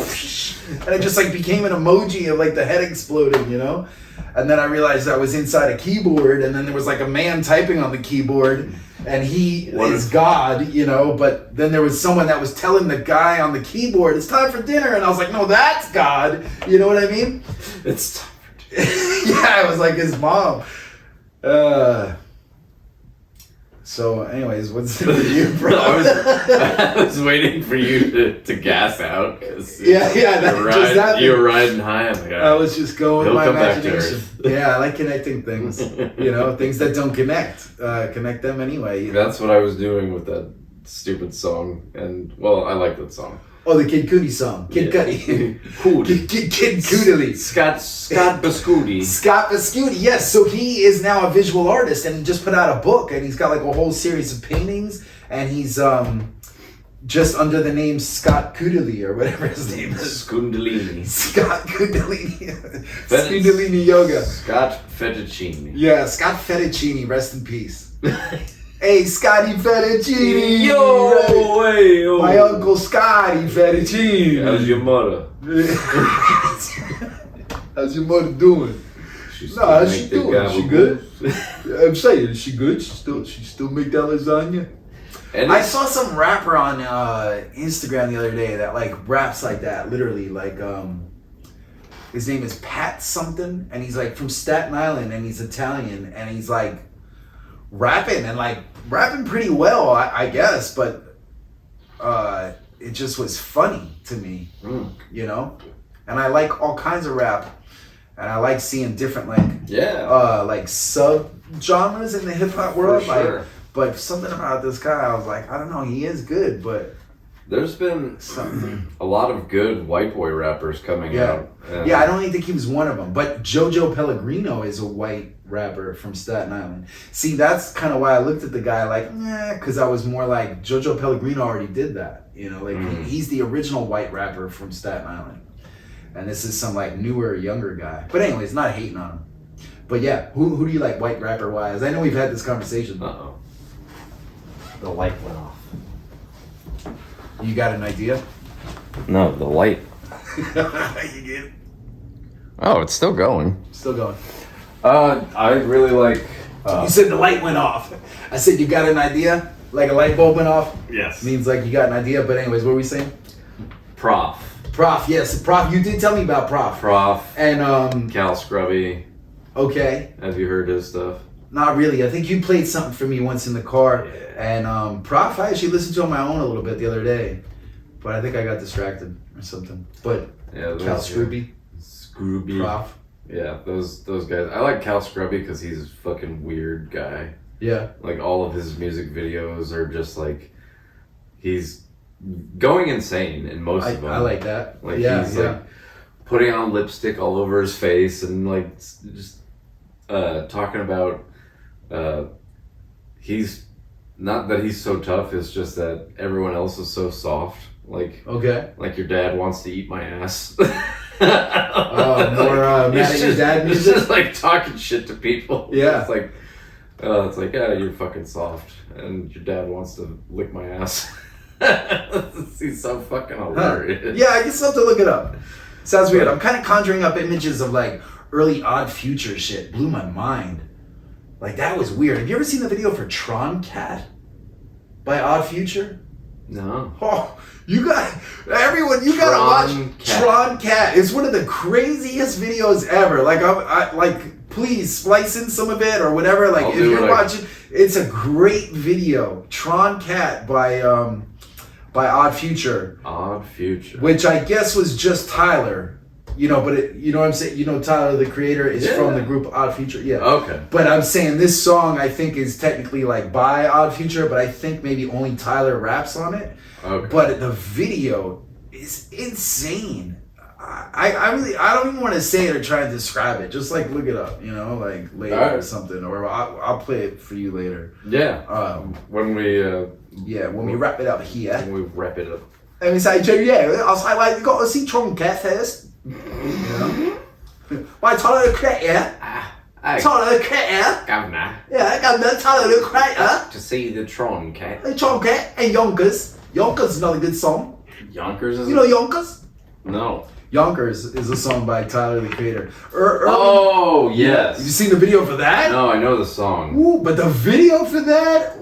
[SPEAKER 1] and it just like became an emoji of like the head exploding, you know? And then I realized I was inside a keyboard, and then there was like a man typing on the keyboard, and he is God, you know? But then there was someone that was telling the guy on the keyboard, it's time for dinner. And I was like, no, that's God. You know what I mean?
[SPEAKER 2] It's time.
[SPEAKER 1] Yeah, it was like his mom. So, anyways, what's with you, bro?
[SPEAKER 2] I was waiting for you to gas out.
[SPEAKER 1] You're
[SPEAKER 2] riding high on the guy.
[SPEAKER 1] I was just going with my
[SPEAKER 2] come back to
[SPEAKER 1] imagination.
[SPEAKER 2] earth.
[SPEAKER 1] Yeah, I like connecting things. You know, things that don't connect. Connect them anyway. You know?
[SPEAKER 2] That's what I was doing with that stupid song. And, well, I like that song.
[SPEAKER 1] Oh, the Kid Cudi song. Kid Cudi. Kid Cudi.
[SPEAKER 2] Scott Bascuti.
[SPEAKER 1] Scott Bascuti, yes. So he is now a visual artist, and he just put out a book, and he's got like a whole series of paintings, and he's just under the name Scott Kudalini, or whatever his name is.
[SPEAKER 2] Skundalini.
[SPEAKER 1] Scott Kudalini. Skundalini Yoga.
[SPEAKER 2] Scott Fettuccini.
[SPEAKER 1] Yeah, Scott Fettuccini, rest in peace. Hey, Scotty Fettuccine.
[SPEAKER 2] Yo, right? Hey, yo.
[SPEAKER 1] My uncle Scotty Fettuccine.
[SPEAKER 2] How's your mother?
[SPEAKER 1] How's your mother doing? She's doing. She good. I'm saying, is she good? She still make that lasagna. And I saw some rapper on Instagram the other day that like raps like that, literally like his name is Pat something, and he's like from Staten Island, and he's Italian, and he's like rapping pretty well, I guess, but it just was funny to me, you know. And I like all kinds of rap, and I like seeing different like sub genres in the hip hop world.
[SPEAKER 2] For sure.
[SPEAKER 1] But something about this guy, I was like, I don't know, he is good, but
[SPEAKER 2] there's been a lot of good white boy rappers coming out.
[SPEAKER 1] Yeah, I don't even think he was one of them. But Jojo Pellegrino is a white rapper from Staten Island. See, that's kind of why I looked at the guy like, because I was more like, Jojo Pellegrino already did that. You know, like he's the original white rapper from Staten Island. And this is some like newer, younger guy. But anyways, not hating on him. But yeah, who do you like white rapper wise? I know we've had this conversation.
[SPEAKER 2] Uh-oh.
[SPEAKER 3] The light went off.
[SPEAKER 1] You got an idea?
[SPEAKER 2] No, the light.
[SPEAKER 1] You get it?
[SPEAKER 2] Oh, it's still going.
[SPEAKER 1] Still going.
[SPEAKER 2] I really like...
[SPEAKER 1] you said the light went off. I said you got an idea? Like a light bulb went off?
[SPEAKER 2] Yes.
[SPEAKER 1] Means like you got an idea, but anyways, what were we saying?
[SPEAKER 2] Prof,
[SPEAKER 1] yes. Prof, you did tell me about Prof. And,
[SPEAKER 2] Cal Scrubby.
[SPEAKER 1] Okay.
[SPEAKER 2] Have you heard his stuff?
[SPEAKER 1] Not really. I think you played something for me once in the car.
[SPEAKER 2] Yeah.
[SPEAKER 1] And Prof, I actually listened to on my own a little bit the other day. But I think I got distracted or something. But
[SPEAKER 2] yeah,
[SPEAKER 1] Cal Scrubby. Prof.
[SPEAKER 2] Yeah, those guys. I like Cal Scrubby because he's a fucking weird guy.
[SPEAKER 1] Yeah.
[SPEAKER 2] Like all of his music videos are just like, he's going insane in most of them.
[SPEAKER 1] I like that.
[SPEAKER 2] Like he's like putting on lipstick all over his face and like just talking about he's not that he's so tough, it's just that everyone else is so soft.
[SPEAKER 1] Okay.
[SPEAKER 2] Like your dad wants to eat my ass.
[SPEAKER 1] More mad at your dad
[SPEAKER 2] He's
[SPEAKER 1] music?
[SPEAKER 2] just like talking shit to people.
[SPEAKER 1] Yeah.
[SPEAKER 2] It's like, yeah, you're fucking soft, and your dad wants to lick my ass. He's so fucking hilarious.
[SPEAKER 1] Yeah, I guess I'll have to look it up. Sounds weird. I'm kind of conjuring up images of like early Odd Future shit. Blew my mind. Like that was weird. Have you ever seen the video for Tron Cat by Odd Future?
[SPEAKER 2] No.
[SPEAKER 1] Oh, you gotta watch Tron Cat. It's one of the craziest videos ever. Like please splice in some of it or whatever. Like if you're watching, it's a great video. Tron Cat by Odd Future.
[SPEAKER 2] Odd Future.
[SPEAKER 1] Which I guess was just Tyler. But you know what I'm saying? Tyler, the creator, is from the group Odd Future. Yeah.
[SPEAKER 2] Okay.
[SPEAKER 1] But I'm saying this song, I think, is technically like by Odd Future, but I think maybe only Tyler raps on it.
[SPEAKER 2] Okay.
[SPEAKER 1] But the video is insane. I don't even want to say it or try to describe it. Just like look it up, like later or something, or I'll play it for you later.
[SPEAKER 2] Yeah. When we
[SPEAKER 1] wrap it up here.
[SPEAKER 2] When we wrap it up.
[SPEAKER 1] And we say, I'll say, you got to see Tron Cat first. Why Tyler the Creator? Tyler the Creator.
[SPEAKER 2] Governor.
[SPEAKER 1] Yeah, Governor Tyler the Creator.
[SPEAKER 2] To see the Tron Cat.
[SPEAKER 1] Tron Cat and Yonkers. Yonkers is another good song.
[SPEAKER 2] Yonkers is.
[SPEAKER 1] You know Yonkers?
[SPEAKER 2] No.
[SPEAKER 1] Yonkers is a song by Tyler the Creator.
[SPEAKER 2] Oh yes.
[SPEAKER 1] Have you seen the video for that?
[SPEAKER 2] No, I know the song.
[SPEAKER 1] Ooh, but the video for that,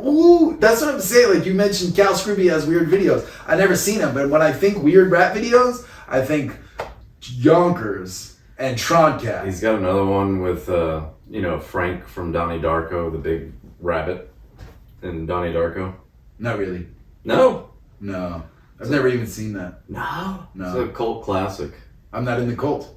[SPEAKER 1] that's what I'm saying. Like you mentioned, Cal Scrooby has weird videos. I never seen them, but when I think weird rap videos, I think Yonkers and Tron Cat.
[SPEAKER 2] He's got another one with Frank from Donnie Darko, the big rabbit in Donnie Darko.
[SPEAKER 1] Not really.
[SPEAKER 2] No.
[SPEAKER 1] I've never even seen that.
[SPEAKER 2] No. It's a cult classic.
[SPEAKER 1] I'm not in the cult.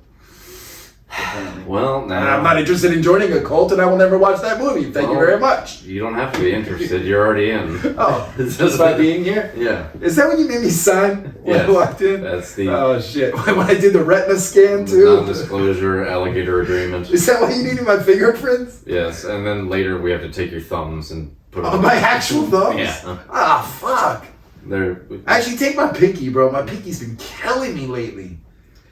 [SPEAKER 1] Apparently.
[SPEAKER 2] Well, now
[SPEAKER 1] I'm not interested in joining a cult, and I will never watch that movie. Thank you very much.
[SPEAKER 2] You don't have to be interested. You're already in.
[SPEAKER 1] Oh, just by being here?
[SPEAKER 2] Yeah.
[SPEAKER 1] Is that when you made me sign when I walked in?
[SPEAKER 2] That's the.
[SPEAKER 1] Oh shit! When I did the retina scan too.
[SPEAKER 2] Non-disclosure alligator agreement.
[SPEAKER 1] Is that why you needed my fingerprints?
[SPEAKER 2] Yes, and then later we have to take your thumbs and put.
[SPEAKER 1] Oh, my actual thumbs?
[SPEAKER 2] Yeah.
[SPEAKER 1] Ah, fuck.
[SPEAKER 2] Actually,
[SPEAKER 1] take my pinky, bro. My pinky's been killing me lately.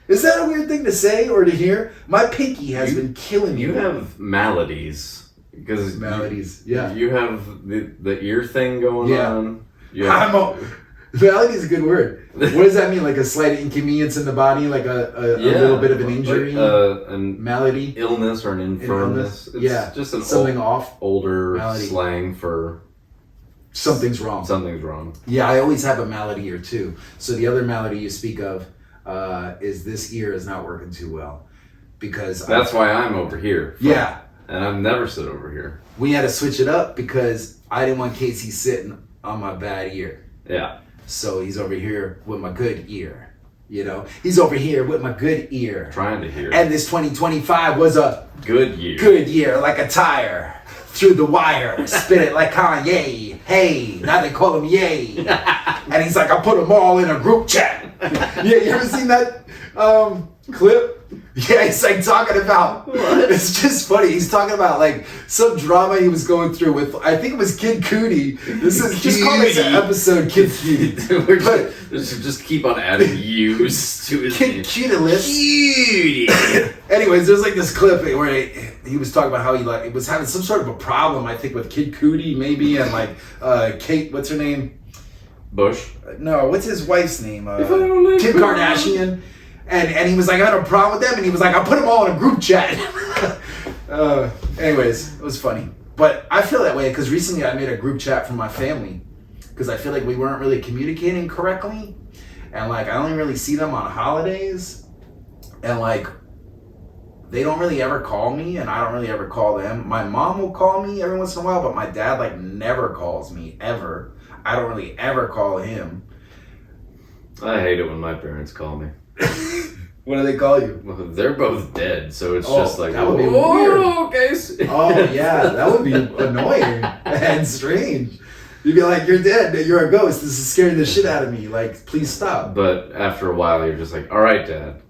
[SPEAKER 1] Is that a weird thing to say or to hear? My pinky has been killing me.
[SPEAKER 2] You have maladies.
[SPEAKER 1] Maladies, yeah.
[SPEAKER 2] You have the ear thing going on.
[SPEAKER 1] Malady is a good word. What does that mean? Like a slight inconvenience in the body? Like a little bit of an injury? Malady?
[SPEAKER 2] Illness or an infirmness. It's just
[SPEAKER 1] something off.
[SPEAKER 2] Older
[SPEAKER 1] malady.
[SPEAKER 2] Slang for...
[SPEAKER 1] Something's wrong.
[SPEAKER 2] Something's wrong.
[SPEAKER 1] Yeah, I always have a malady or two. So the other malady you speak of is this ear is not working too well. Because
[SPEAKER 2] that's why I'm over here.
[SPEAKER 1] Yeah.
[SPEAKER 2] And I've never sit over here.
[SPEAKER 1] We had to switch it up because I didn't want Casey sitting on my bad ear.
[SPEAKER 2] Yeah.
[SPEAKER 1] So he's over here with my good ear. He's over here with my good ear.
[SPEAKER 2] Trying to hear.
[SPEAKER 1] And this 2025 was a
[SPEAKER 2] good year.
[SPEAKER 1] Good year, like a tire. Through the wire, spit it like Kanye. Hey, now they call him Ye. And he's like, I put them all in a group chat. You ever seen that clip? Yeah, he's like talking about, it's just funny. He's talking about like some drama he was going through with, I think it was Kid Cudi. This is just call this episode Kid Cudi.
[SPEAKER 2] Just keep on adding U's to his
[SPEAKER 1] Kid Cudi. Anyways, there's like this clip where he was talking about how he was having some sort of a problem, I think, with Kid Cudi maybe, and like Kate, what's her name?
[SPEAKER 2] Bush?
[SPEAKER 1] No, what's his wife's name? Kim Kardashian. And he was like, I had a problem with them, and he was like, I put them all in a group chat. Anyways, it was funny. But I feel that way because recently I made a group chat for my family because I feel like we weren't really communicating correctly. And like, I only really see them on holidays. And like, they don't really ever call me, and I don't really ever call them. My mom will call me every once in a while, but my dad like never calls me, ever. I don't really ever call him.
[SPEAKER 2] I hate it when my parents call me.
[SPEAKER 1] What do they call you?
[SPEAKER 2] Well, they're both dead, so it's just like,
[SPEAKER 1] that would be weird.
[SPEAKER 2] Okay.
[SPEAKER 1] Oh yeah, that would be annoying and strange. You'd be like, you're dead, you're a ghost, this is scaring the shit out of me, like, please stop.
[SPEAKER 2] But after a while, you're just like, all right, Dad,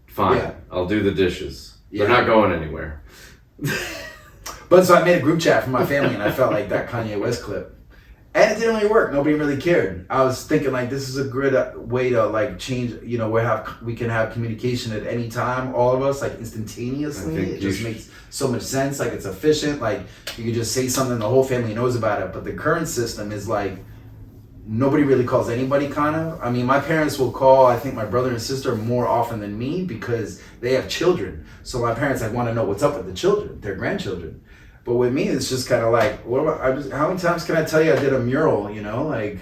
[SPEAKER 2] fine, I'll do the dishes. They're not going anywhere.
[SPEAKER 1] But so I made a group chat for my family, and I felt like that Kanye West clip. And it didn't really work. Nobody really cared. I was thinking like this is a good way to like change. You know, we can have communication at any time, all of us, like instantaneously. It just makes so much sense. Like it's efficient. Like you can just say something, the whole family knows about it. But the current system is like nobody really calls anybody. Kind of. I mean, my parents will call. I think my brother and sister more often than me because they have children. So my parents like want to know what's up with the children, their grandchildren. But with me, it's just kind of like, how many times can I tell you I did a mural? You know, like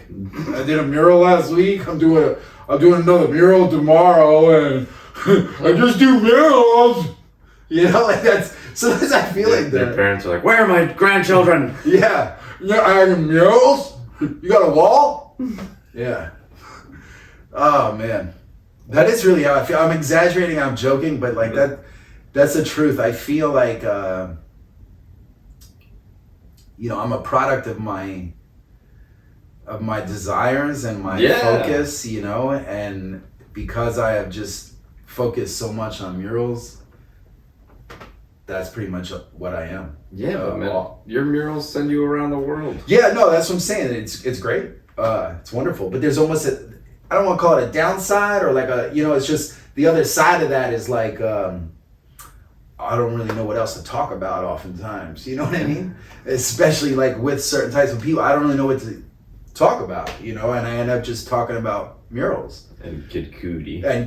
[SPEAKER 1] I did a mural last week. I'm doing another mural tomorrow, and I just do murals. You know, like that's sometimes I feel like
[SPEAKER 2] their parents are like, "Where are my grandchildren?"
[SPEAKER 1] Yeah, I have murals. You got a wall? Yeah. Oh man, that is really how I feel. I'm exaggerating. I'm joking, but like that's the truth. I feel like. You know, I'm a product of my desires and my focus, you know, and because I have just focused so much on murals, that's pretty much what I am.
[SPEAKER 2] Yeah, but man, your murals send you around the world.
[SPEAKER 1] Yeah, no, that's what I'm saying. It's great. It's wonderful. But there's almost I don't want to call it a downside or like it's just the other side of that is like, I don't really know what else to talk about oftentimes. You know what I mean? Especially like with certain types of people, I don't really know what to talk about, you know, and I end up just talking about murals.
[SPEAKER 2] And Kid Cudi.
[SPEAKER 1] And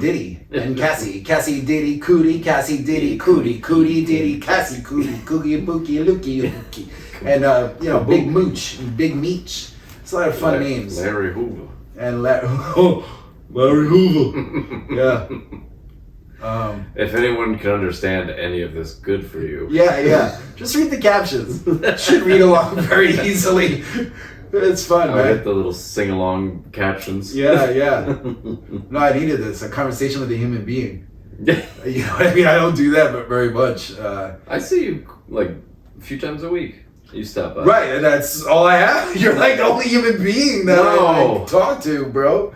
[SPEAKER 1] Diddy. And Cassie. Cassie, Diddy, Cudi, Cassie, Diddy, Cudi, Cudi, Diddy, Cassie, Cudi, Cookie, Bookie, Lookie, Lookie. And, Big Mooch, Big Meech. It's a lot of fun names.
[SPEAKER 2] Larry Hoover.
[SPEAKER 1] And Larry Hoover. Yeah.
[SPEAKER 2] If anyone can understand any of this, good for you.
[SPEAKER 1] Yeah. Just read the captions. Should read along very easily. It's fun, man.
[SPEAKER 2] Get the little sing-along captions.
[SPEAKER 1] Yeah. No, I needed this. A conversation with a human being. You know what I mean? I don't do that very much.
[SPEAKER 2] I see you like a few times a week. You stop by.
[SPEAKER 1] Right, and that's all I have. You're like the only human being that I like, talk to, bro.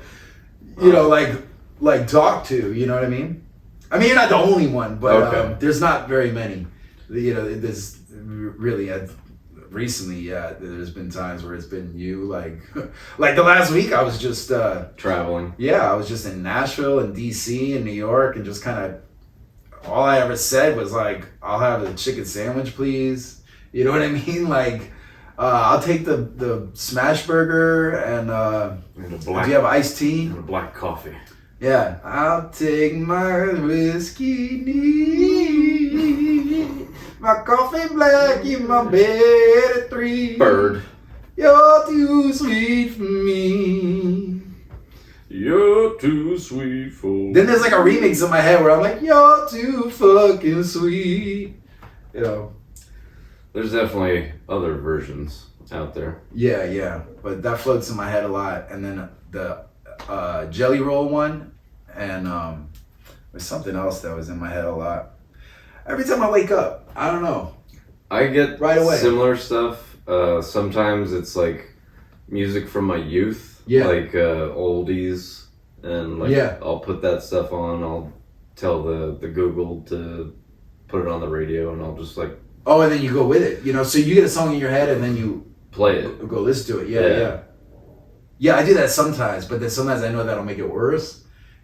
[SPEAKER 1] You know, like talk to. You know what I mean? I mean, you're not the only one, but there's not very many. You know, there's really recently, there's been times where it's been you. Like the last week, I was just
[SPEAKER 2] traveling.
[SPEAKER 1] Yeah, I was just in Nashville and DC and New York, and just kind of all I ever said was like, "I'll have a chicken sandwich, please." You know what I mean? Like, I'll take the smash burger and do you have iced tea?
[SPEAKER 2] And a black coffee.
[SPEAKER 1] Yeah, I'll take my whiskey neat, my coffee black in my bed at 3.
[SPEAKER 2] Bird.
[SPEAKER 1] You're too sweet for me.
[SPEAKER 2] You're too sweet for.
[SPEAKER 1] Then there's like a remix in my head where I'm like, you're too fucking sweet. You know.
[SPEAKER 2] There's definitely other versions out there.
[SPEAKER 1] Yeah, but that floats in my head a lot. And then the jelly roll one. And there's something else that was in my head a lot. Every time I wake up, I don't know.
[SPEAKER 2] I get
[SPEAKER 1] right away
[SPEAKER 2] similar stuff. Sometimes it's like music from my youth, like oldies, and like I'll put that stuff on. I'll tell the Google to put it on the radio, and I'll just like.
[SPEAKER 1] Oh, and then you go with it, you know. So you get a song in your head, and then you
[SPEAKER 2] play it.
[SPEAKER 1] Go listen to it. Yeah. I do that sometimes, but then sometimes I know that'll make it worse.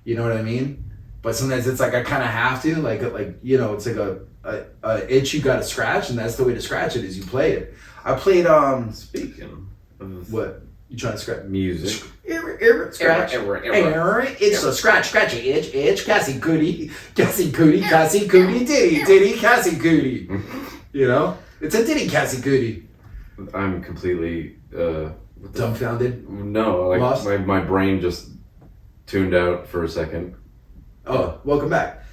[SPEAKER 1] You know what I mean? But sometimes it's like I kind of have to, like you know, it's like a itch you got to scratch, and that's the way to scratch it is you play it. I played
[SPEAKER 2] Speaking of
[SPEAKER 1] what you trying to scratch
[SPEAKER 2] music?
[SPEAKER 1] Scratch. It's a scratchy itch. Cassie Cudi, Diddy, Cassie Cudi. You know, it's a Diddy, Cassie Cudi.
[SPEAKER 2] I'm completely
[SPEAKER 1] dumbfounded.
[SPEAKER 2] No, like lost? My brain just tuned out for a second.
[SPEAKER 1] Oh, welcome back.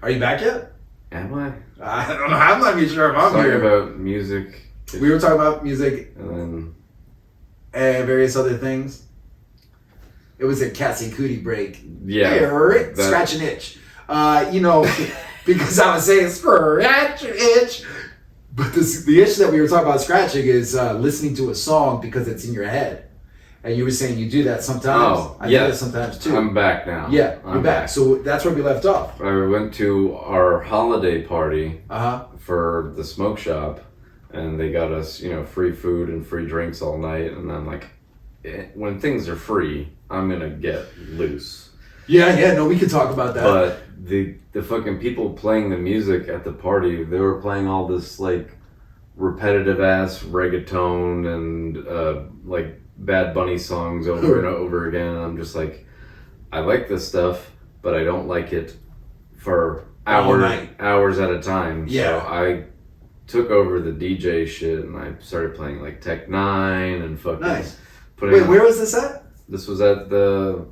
[SPEAKER 1] Are you back yet?
[SPEAKER 2] Am I?
[SPEAKER 1] I don't know. I'm not even sure if I'm here.
[SPEAKER 2] Talking about music.
[SPEAKER 1] We were talking about music
[SPEAKER 2] and
[SPEAKER 1] various other things. It was a Cassie Cudi break.
[SPEAKER 2] Yeah.
[SPEAKER 1] Scratch an itch. You know, because I was saying scratch an itch. But the itch that we were talking about scratching is listening to a song because it's in your head. And you were saying you do that sometimes.
[SPEAKER 2] Oh,
[SPEAKER 1] I do that sometimes too.
[SPEAKER 2] I'm back now.
[SPEAKER 1] Yeah, you're back. So that's where we left off.
[SPEAKER 2] I went to our holiday party for the smoke shop, and they got us, free food and free drinks all night. And I'm like, when things are free, I'm gonna get loose.
[SPEAKER 1] Yeah, no, we could talk about that.
[SPEAKER 2] But the fucking people playing the music at the party, they were playing all this like repetitive ass reggaeton and like Bad Bunny songs over and over again. And I'm just like, I like this stuff, but I don't like it for hours at a time.
[SPEAKER 1] Yeah.
[SPEAKER 2] So I took over the DJ shit and I started playing like Tech 9 and fucking.
[SPEAKER 1] Nice. Wait, where was this at?
[SPEAKER 2] This was at the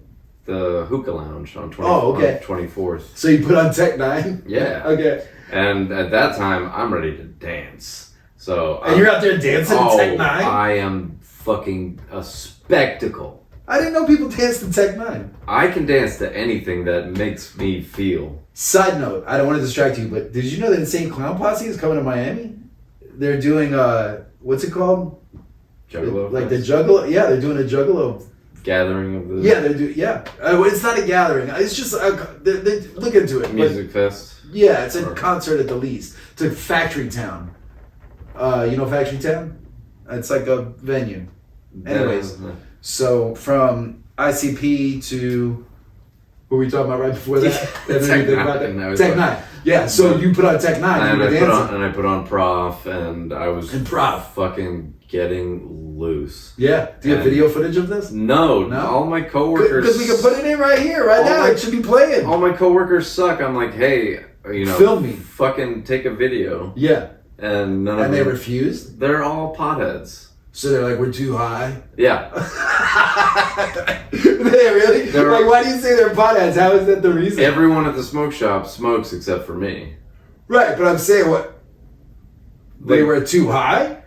[SPEAKER 2] Hookah Lounge on 24th.
[SPEAKER 1] So you put on Tech 9?
[SPEAKER 2] Yeah.
[SPEAKER 1] Okay.
[SPEAKER 2] And at that time, I'm ready to dance. So.
[SPEAKER 1] And you're out there dancing to Tech 9?
[SPEAKER 2] I am fucking a spectacle.
[SPEAKER 1] I didn't know people danced to Tech 9.
[SPEAKER 2] I can dance to anything that makes me feel.
[SPEAKER 1] Side note, I don't want to distract you, but did you know that Insane Clown Posse is coming to Miami? They're doing, what's it called?
[SPEAKER 2] Juggalo?
[SPEAKER 1] Like the Juggalo? Yeah, they're doing a Juggalo.
[SPEAKER 2] Gathering of the...
[SPEAKER 1] Yeah, they're doing, yeah. It's not a gathering. It's just, they look into it.
[SPEAKER 2] Music fest?
[SPEAKER 1] Yeah, it's a concert at the least. It's like Factory Town. You know Factory Town? It's like a venue. Anyways, so from ICP to... What were we talking about right before that? Tech 9. Yeah, so you put on Tech 9 and you were dancing.
[SPEAKER 2] And I put on Prof, and I was
[SPEAKER 1] Prof.
[SPEAKER 2] fucking getting loose.
[SPEAKER 1] Yeah. Do you have video footage of this?
[SPEAKER 2] No. All my coworkers...
[SPEAKER 1] Because we can put it in right here, right now. It should be playing.
[SPEAKER 2] All my coworkers suck. I'm like, hey,
[SPEAKER 1] film me.
[SPEAKER 2] Fucking take a video.
[SPEAKER 1] Yeah.
[SPEAKER 2] And none of them...
[SPEAKER 1] they refused?
[SPEAKER 2] They're all potheads.
[SPEAKER 1] So they're like, we're too high?
[SPEAKER 2] Yeah.
[SPEAKER 1] They really? Like, why do you say they're potheads? How is that the reason?
[SPEAKER 2] Everyone at the smoke shop smokes except for me.
[SPEAKER 1] Right, but I'm saying what? They were too high?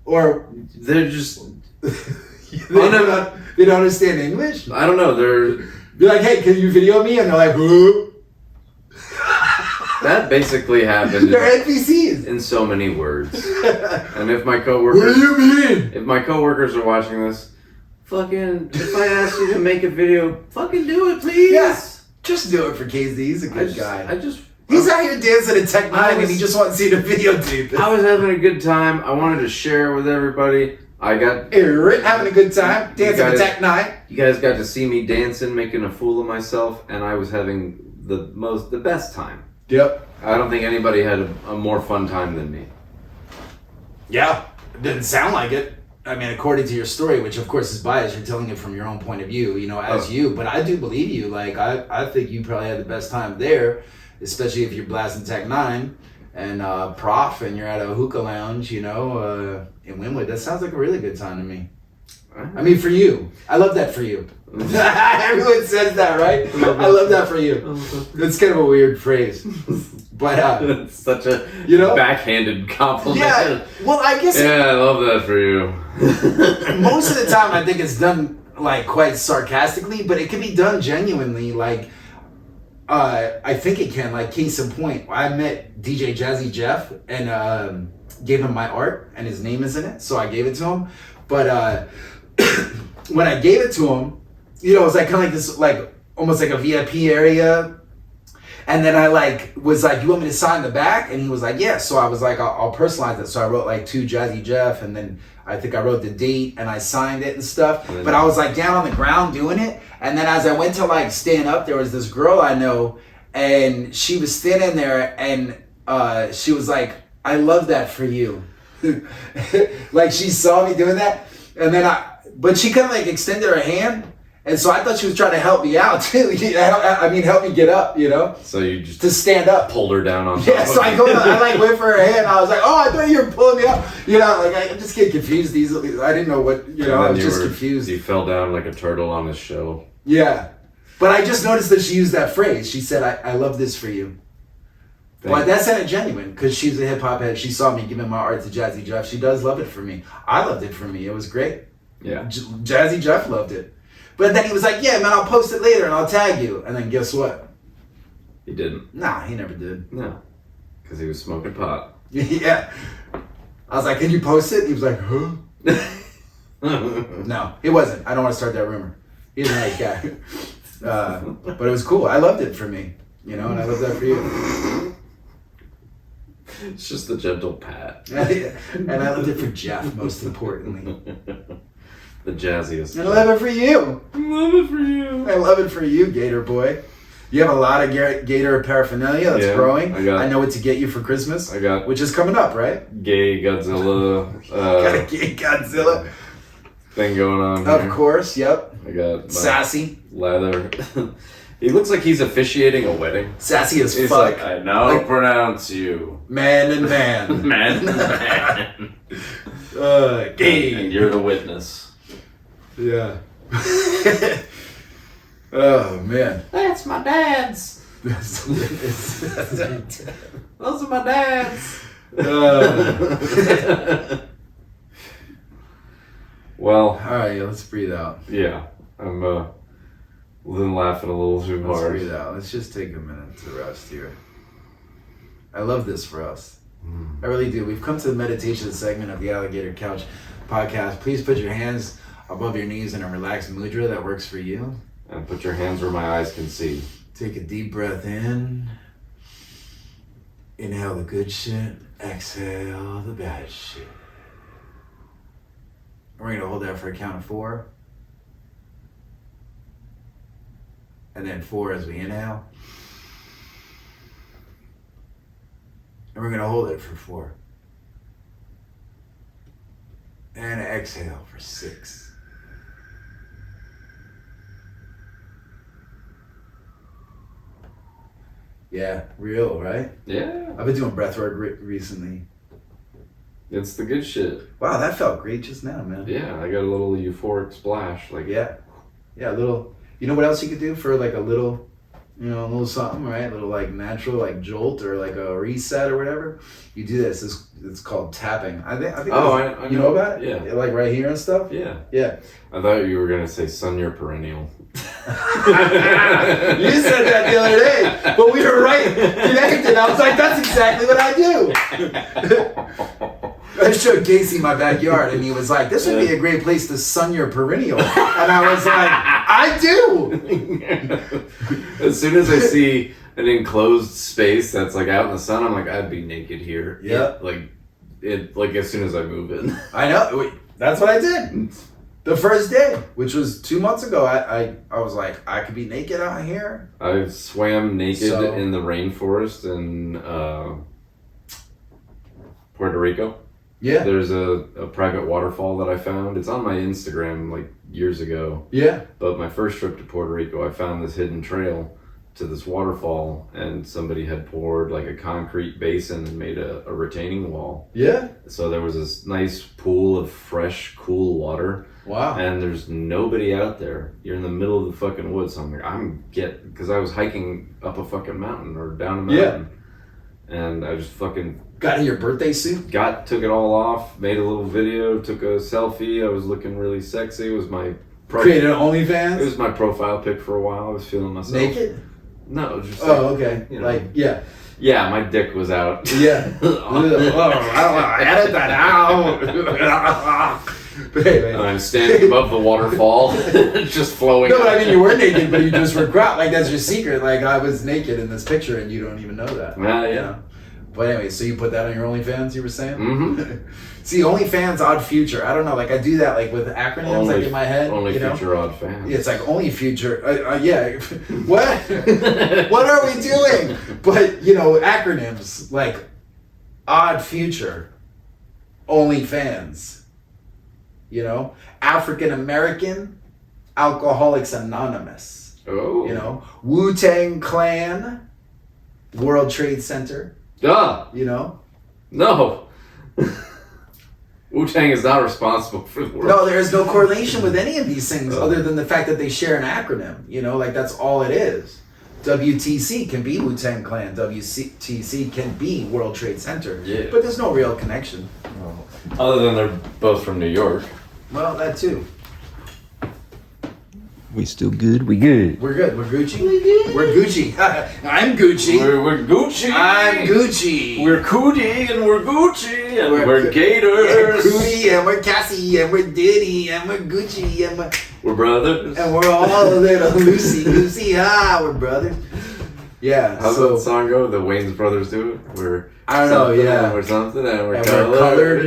[SPEAKER 1] Or...
[SPEAKER 2] They're just...
[SPEAKER 1] they don't understand English?
[SPEAKER 2] I don't know, they're...
[SPEAKER 1] Be like, hey, can you video me? And they're like, who?
[SPEAKER 2] That basically happened.
[SPEAKER 1] They're NPCs.
[SPEAKER 2] In so many words. And if my coworkers...
[SPEAKER 1] What do you mean?
[SPEAKER 2] If my coworkers are watching this, fucking... If I ask you to make a video, fucking do it, please.
[SPEAKER 1] Yes. Just do it for KZ. He's a good guy. He's out here dancing at Tech 9 and he just wants to see the videotape.
[SPEAKER 2] I was having a good time. I wanted to share with everybody. I got...
[SPEAKER 1] having a good time. Dancing at Tech 9.
[SPEAKER 2] You guys got to see me dancing, making a fool of myself, and I was having the best time.
[SPEAKER 1] Yep.
[SPEAKER 2] I don't think anybody had a more fun time than me.
[SPEAKER 1] Yeah. It didn't sound like it. I mean, according to your story, which of course is biased, you're telling it from your own point of view, as you. But I do believe you. Like, I think you probably had the best time there, especially if you're blasting Tech 9 and Prof and you're at a hookah lounge, in Wynwood. That sounds like a really good time to me. I mean, for you. I love that for you. Everyone says that, right? I love that for you. That's kind of a weird phrase. But
[SPEAKER 2] it's such a backhanded compliment.
[SPEAKER 1] Yeah. Well, I guess
[SPEAKER 2] I love that for you.
[SPEAKER 1] Most of the time I think it's done like quite sarcastically, but it can be done genuinely. Like I think it can, like case in point. I met DJ Jazzy Jeff and gave him my art and his name is in it, so I gave it to him. But when I gave it to him, it was like kind of like this, like almost like a VIP area. And then I was like, you want me to sign the back? And he was like, yeah. So I was like, I'll personalize it. So I wrote like to Jazzy Jeff, and then I think I wrote the date and I signed it and stuff. But I was like down on the ground doing it. And then as I went to like stand up, there was this girl I know, and she was standing there, and she was like, I love that for you. Like she saw me doing that, and then but she kind of like extended her hand. And so I thought she was trying to help me out too. I mean, help me get up,
[SPEAKER 2] So you just
[SPEAKER 1] to stand up,
[SPEAKER 2] pulled her down on.
[SPEAKER 1] Yeah. So I went for her hand. I was like, oh, I thought you were pulling me up. I just get confused easily. I didn't know what. I was just confused.
[SPEAKER 2] You fell down like a turtle on his shell.
[SPEAKER 1] Yeah, but I just noticed that she used that phrase. She said, "I love this for you." Well, that sounded genuine because she's a hip hop head. She saw me giving my art to Jazzy Jeff. She does love it for me. I loved it for me. It was great.
[SPEAKER 2] Yeah.
[SPEAKER 1] Jazzy Jeff loved it. But then he was like, yeah, man, I'll post it later and I'll tag you. And then guess what?
[SPEAKER 2] He didn't.
[SPEAKER 1] Nah, he never did.
[SPEAKER 2] No. Because he was smoking pot.
[SPEAKER 1] Yeah. I was like, can you post it? He was like, huh? No, it wasn't. I don't want to start that rumor. He's a nice guy. But it was cool. I loved it for me. And I love that for you.
[SPEAKER 2] It's just the gentle pat.
[SPEAKER 1] And I left it for Jeff, most importantly.
[SPEAKER 2] The jazziest.
[SPEAKER 1] And I love it for you.
[SPEAKER 2] I love it for you.
[SPEAKER 1] I love it for you, Gator boy. You have a lot of Gator paraphernalia that's growing. I know what to get you for Christmas. Which is coming up, right?
[SPEAKER 2] Gay Godzilla.
[SPEAKER 1] Got a gay Godzilla
[SPEAKER 2] thing going on here.
[SPEAKER 1] Of course, yep.
[SPEAKER 2] I got
[SPEAKER 1] Sassy.
[SPEAKER 2] Leather. He looks like he's officiating a wedding.
[SPEAKER 1] Sassy as
[SPEAKER 2] he's
[SPEAKER 1] fuck.
[SPEAKER 2] Like, I now pronounce you.
[SPEAKER 1] Man and man.
[SPEAKER 2] Man and man.
[SPEAKER 1] Gay.
[SPEAKER 2] And you're the witness.
[SPEAKER 1] Yeah. Oh, man.
[SPEAKER 2] That's my dad's. Those are my dad's. Well.
[SPEAKER 1] Alright, let's breathe out.
[SPEAKER 2] Yeah. I'm laughing a little too hard.
[SPEAKER 1] Let's breathe out. Let's just take a minute to rest here. I love this for us. I really do. We've come to the meditation segment of the Alligator Couch podcast. Please put your hands above your knees in a relaxed mudra that works for you.
[SPEAKER 2] And put your hands where my eyes can see.
[SPEAKER 1] Take a deep breath in. Inhale the good shit. Exhale the bad shit. We're going to hold that for a count of 4. And then 4 as we inhale. And we're going to hold it for 4. And exhale for 6. Yeah, real, right?
[SPEAKER 2] Yeah.
[SPEAKER 1] I've been doing breathwork recently.
[SPEAKER 2] It's the good shit.
[SPEAKER 1] Wow, that felt great just now, man.
[SPEAKER 2] Yeah, I got a little euphoric splash. Like
[SPEAKER 1] yeah, a little. You know what else you could do for like a little, a little something, right? A little like natural, like jolt or like a reset or whatever. You do this. It's called tapping. I think.
[SPEAKER 2] I
[SPEAKER 1] you know about it?
[SPEAKER 2] Yeah.
[SPEAKER 1] Like right here and stuff.
[SPEAKER 2] Yeah.
[SPEAKER 1] Yeah.
[SPEAKER 2] I thought you were gonna say sun your perennial.
[SPEAKER 1] You said that the other day, but we were right connected. I was like, that's exactly what I do. I showed Casey my backyard, and he was like, this would be a great place to sun your perennial. And I was like, I do.
[SPEAKER 2] As soon as I see an enclosed space that's like out in the sun, I'm like, I'd be naked here.
[SPEAKER 1] Yeah.
[SPEAKER 2] Like as soon as I move in.
[SPEAKER 1] I know. That's what I did. The first day, which was 2 months ago, I was like, I could be naked out here.
[SPEAKER 2] I swam naked in the rainforest in Puerto Rico.
[SPEAKER 1] Yeah.
[SPEAKER 2] There's a private waterfall that I found. It's on my Instagram like years ago.
[SPEAKER 1] Yeah.
[SPEAKER 2] But my first trip to Puerto Rico, I found this hidden trail to this waterfall, and somebody had poured like a concrete basin and made a retaining wall.
[SPEAKER 1] Yeah.
[SPEAKER 2] So there was this nice pool of fresh, cool water.
[SPEAKER 1] Wow.
[SPEAKER 2] And there's nobody out there. You're in the middle of the fucking woods. So I'm like, because I was hiking up a fucking mountain or down a mountain. Yeah. And I just fucking
[SPEAKER 1] got in your birthday suit?
[SPEAKER 2] Took it all off, made a little video, took a selfie. I was looking really sexy. It was my
[SPEAKER 1] created an OnlyFans?
[SPEAKER 2] It was my profile pic for a while. I was feeling myself.
[SPEAKER 1] Naked?
[SPEAKER 2] No, just
[SPEAKER 1] okay. Yeah.
[SPEAKER 2] Yeah, my dick was out.
[SPEAKER 1] Yeah. I edit that out.
[SPEAKER 2] And I'm standing above the waterfall, just flowing.
[SPEAKER 1] No, but I mean, you were naked, but you just regret. Like, that's your secret. Like, I was naked in this picture, and you don't even know that.
[SPEAKER 2] Yeah.
[SPEAKER 1] But anyway, so you put that on your OnlyFans, you were saying?
[SPEAKER 2] Mm-hmm.
[SPEAKER 1] See, OnlyFans, Odd Future. I don't know. Like, I do that, like, with acronyms, like, in my head.
[SPEAKER 2] Only Future Odd Fans.
[SPEAKER 1] Yeah, it's like, Only Future. Yeah. What? What are we doing? But, acronyms, like, Odd Future. OnlyFans. African American Alcoholics Anonymous.
[SPEAKER 2] Oh.
[SPEAKER 1] Wu-Tang Clan. World Trade Center.
[SPEAKER 2] Duh. No. Wu-Tang is not responsible for the world.
[SPEAKER 1] No, there is no correlation with any of these things other than the fact that they share an acronym. Like that's all it is. WTC can be Wu-Tang Clan. WTC can be World Trade Center.
[SPEAKER 2] Yeah.
[SPEAKER 1] But there's no real connection.
[SPEAKER 2] Other than they're both from New York.
[SPEAKER 1] Well, that too.
[SPEAKER 3] We still good? We good.
[SPEAKER 1] We're good. We're Gucci. We good. We're Gucci. I'm Gucci.
[SPEAKER 2] We're Gucci.
[SPEAKER 1] I'm Gucci.
[SPEAKER 2] We're Cootie and we're Gucci and we're Gators.
[SPEAKER 1] Yeah, Cootie and we're Cassie and we're Diddy and we're Gucci and
[SPEAKER 2] we're brothers.
[SPEAKER 1] And we're all a little Lucy. We're brothers. Yeah.
[SPEAKER 2] How's that song go? The Wayne's brothers do it?
[SPEAKER 1] I don't know,
[SPEAKER 2] something,
[SPEAKER 1] yeah.
[SPEAKER 2] Or something, and we're
[SPEAKER 1] And
[SPEAKER 2] colored.
[SPEAKER 1] we're colored.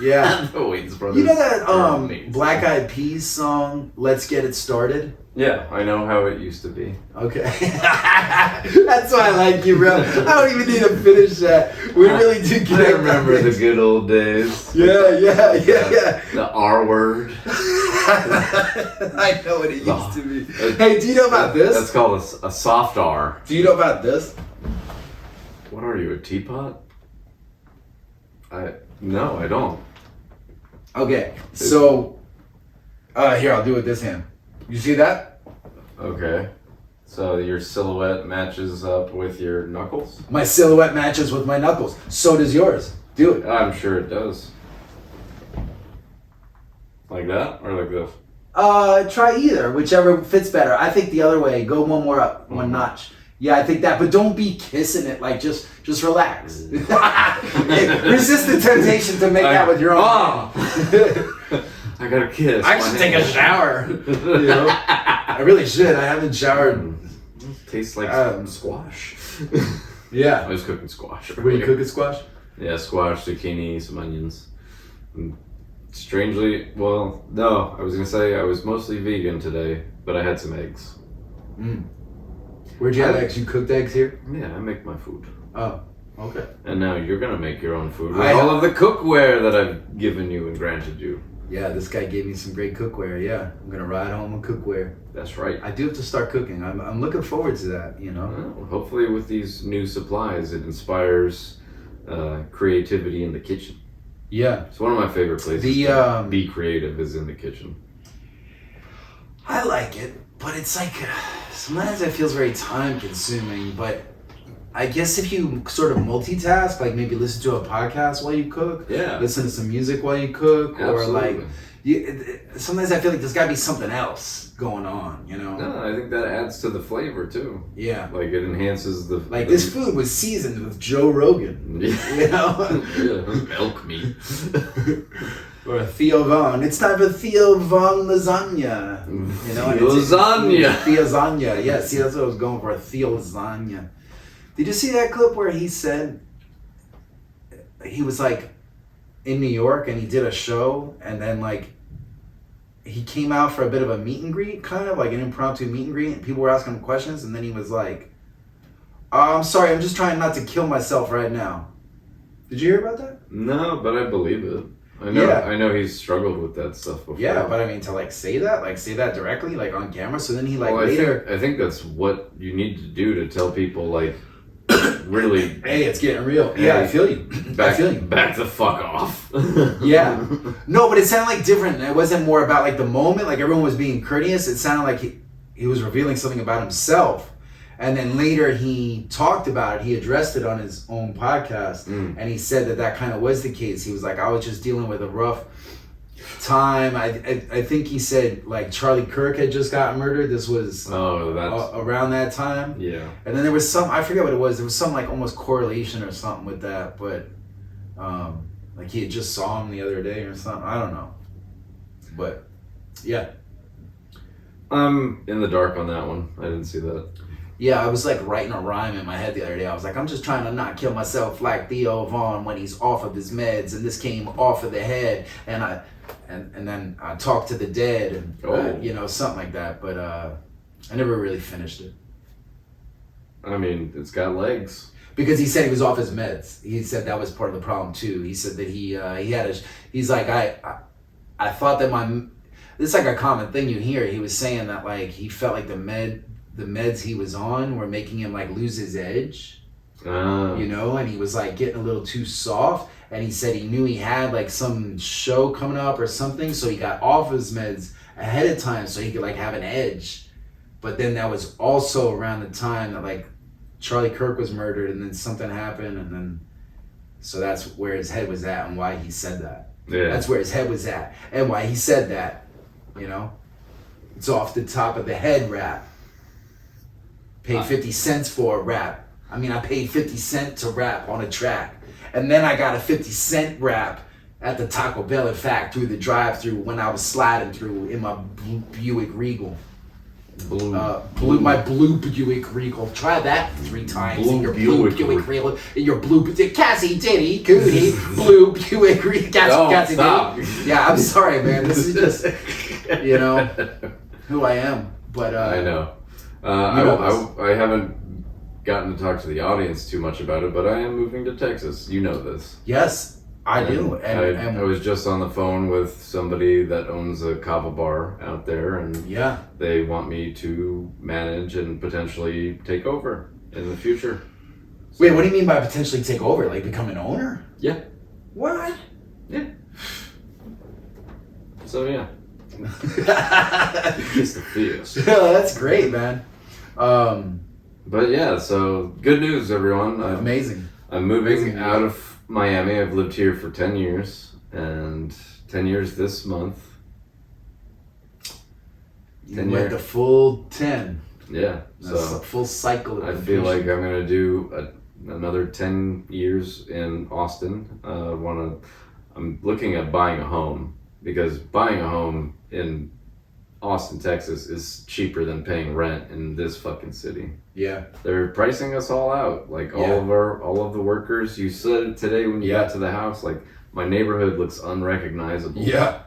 [SPEAKER 1] Yeah.
[SPEAKER 2] The Wayans brothers.
[SPEAKER 1] You know that
[SPEAKER 2] are amazing.
[SPEAKER 1] Black Eyed Peas song, Let's Get It Started?
[SPEAKER 2] Yeah, I know how it used to be.
[SPEAKER 1] Okay. That's why I like you, bro. I don't even need to finish that. We really do get
[SPEAKER 2] I
[SPEAKER 1] it.
[SPEAKER 2] remember the good old days.
[SPEAKER 1] Yeah.
[SPEAKER 2] The R word.
[SPEAKER 1] I know what it used to be. Hey, do you know about this?
[SPEAKER 2] That's called a soft R.
[SPEAKER 1] Do you know about this?
[SPEAKER 2] What are you, a teapot? No, I don't.
[SPEAKER 1] Okay, so here, I'll do it with this hand. You see that?
[SPEAKER 2] Okay. So your silhouette matches up with your knuckles?
[SPEAKER 1] My silhouette matches with my knuckles. So does yours. Do it.
[SPEAKER 2] I'm sure it does. Like that or like this?
[SPEAKER 1] Try either, whichever fits better. I think the other way. Go one more up, one notch. Yeah, I think that, but don't be kissing it. Like, just relax. Resist the temptation to make out with your own.
[SPEAKER 2] I gotta kiss.
[SPEAKER 1] I should take a shower. You know, I really should. I haven't showered.
[SPEAKER 2] Tastes like squash.
[SPEAKER 1] Yeah.
[SPEAKER 2] I was cooking squash.
[SPEAKER 1] Were you cooking squash?
[SPEAKER 2] Yeah, squash, zucchini, some onions. And strangely, well, no, I was gonna say I was mostly vegan today, but I had some eggs.
[SPEAKER 1] Where'd you have eggs? You cooked eggs here?
[SPEAKER 2] Yeah, I make my food.
[SPEAKER 1] Oh, okay.
[SPEAKER 2] And now you're gonna make your own food with all of the cookware that I've given you and granted you.
[SPEAKER 1] Yeah, this guy gave me some great cookware. Yeah, I'm gonna ride home with cookware.
[SPEAKER 2] That's right.
[SPEAKER 1] I do have to start cooking. I'm looking forward to that. You know.
[SPEAKER 2] Well, hopefully, with these new supplies, it inspires creativity in the kitchen.
[SPEAKER 1] Yeah.
[SPEAKER 2] It's one of my favorite places to be creative is in the kitchen.
[SPEAKER 1] I like it, but it's like sometimes it feels very time consuming. But I guess if you sort of multitask, like maybe listen to a podcast while you cook, listen to some music while you cook, or like, sometimes I feel like there's got to be something else going on, you know?
[SPEAKER 2] No, I think that adds to the flavor too.
[SPEAKER 1] Yeah.
[SPEAKER 2] Like it enhances the...
[SPEAKER 1] Like this food was seasoned with Joe Rogan, you know?
[SPEAKER 2] Milk meat.
[SPEAKER 1] Or a Theo Von. It's time for Theo Von lasagna. You know?
[SPEAKER 2] Lasagna.
[SPEAKER 1] Theo lasagna. Yeah, see, that's what I was going for, a Theo lasagna. Did you see that clip where he said he was like in New York and he did a show and then like he came out for a bit of a meet and greet, kind of like an impromptu meet and greet, and people were asking him questions, and then he was like, I'm sorry, I'm just trying not to kill myself right now. Did you hear about that?
[SPEAKER 2] No, but I believe it. I know he's struggled with that stuff before.
[SPEAKER 1] Yeah, but I mean, to like say that directly, like on camera, so then he like later...
[SPEAKER 2] I think that's what you need to do to tell people, like, really...
[SPEAKER 1] Hey, it's getting real. Yeah, I feel you. I feel you.
[SPEAKER 2] Back the fuck off.
[SPEAKER 1] Yeah. No, but it sounded like different. It wasn't more about like the moment, like everyone was being courteous. It sounded like he was revealing something about himself. And then later he talked about it. He addressed it on his own podcast. And he said that kind of was the case. He was like, I was just dealing with a rough time. I think he said like Charlie Kirk had just got murdered. This was around that time.
[SPEAKER 2] Yeah.
[SPEAKER 1] And then there was some, I forget what it was. There was some like almost correlation or something with that. But like he had just saw him the other day or something. I don't know. But yeah.
[SPEAKER 2] I'm in the dark on that one. I didn't see that.
[SPEAKER 1] Yeah, I was like writing a rhyme in my head the other day. I was like, I'm just trying to not kill myself like Theo Von when he's off of his meds, and this came off of the head, and then I talked to the dead, and you know, something like that. But I never really finished it.
[SPEAKER 2] I mean, it's got legs.
[SPEAKER 1] Because he said he was off his meds. He said that was part of the problem too. He said that he's like, I thought that this is like a common thing you hear. He was saying that like he felt like the meds he was on were making him like lose his edge, you know, and he was like getting a little too soft, and he said he knew he had like some show coming up or something, so he got off his meds ahead of time so he could like have an edge. But then that was also around the time that like Charlie Kirk was murdered, and then something happened, and then so that's where his head was at and why he said that. That's where his head was at and why he said that, you know. It's off the top of the head rap. Paid 50 cents for a rap. I mean, I paid 50 cents to rap on a track. And then I got a 50 cent rap at the Taco Bell, in fact, through the drive-thru when I was sliding through in my Buick Regal. My blue Buick Regal. Try that 3 times.
[SPEAKER 2] Blue
[SPEAKER 1] In your blue
[SPEAKER 2] Buick
[SPEAKER 1] Buick Regal. In your blue Cassie Diddy Cootie blue Buick Regal. Cassie
[SPEAKER 2] stop.
[SPEAKER 1] Diddy. Yeah, I'm sorry, man. This is just who I am. But
[SPEAKER 2] I know. I haven't gotten to talk to the audience too much about it, but I am moving to Texas. You know this.
[SPEAKER 1] Yes. I do. And
[SPEAKER 2] I was just on the phone with somebody that owns a kava bar out there, and they want me to manage and potentially take over in the future.
[SPEAKER 1] So, wait, what do you mean by potentially take over? Like become an owner?
[SPEAKER 2] Yeah.
[SPEAKER 1] What?
[SPEAKER 2] Yeah. So yeah. Kiss the feels.
[SPEAKER 1] That's great, man.
[SPEAKER 2] But yeah, so good news, everyone.
[SPEAKER 1] Amazing.
[SPEAKER 2] I'm moving out of Miami. I've lived here for 10 years, and 10 years this month.
[SPEAKER 1] You went the full 10.
[SPEAKER 2] Yeah.
[SPEAKER 1] That's a full cycle of
[SPEAKER 2] I feel like I'm going to do another 10 years in Austin. I'm looking at buying a home, because buying a home in Austin, Texas is cheaper than paying rent in this fucking city.
[SPEAKER 1] Yeah.
[SPEAKER 2] They're pricing us all out. Like all of the workers. You said it today when you got to the house, like my neighborhood looks unrecognizable.
[SPEAKER 1] Yeah.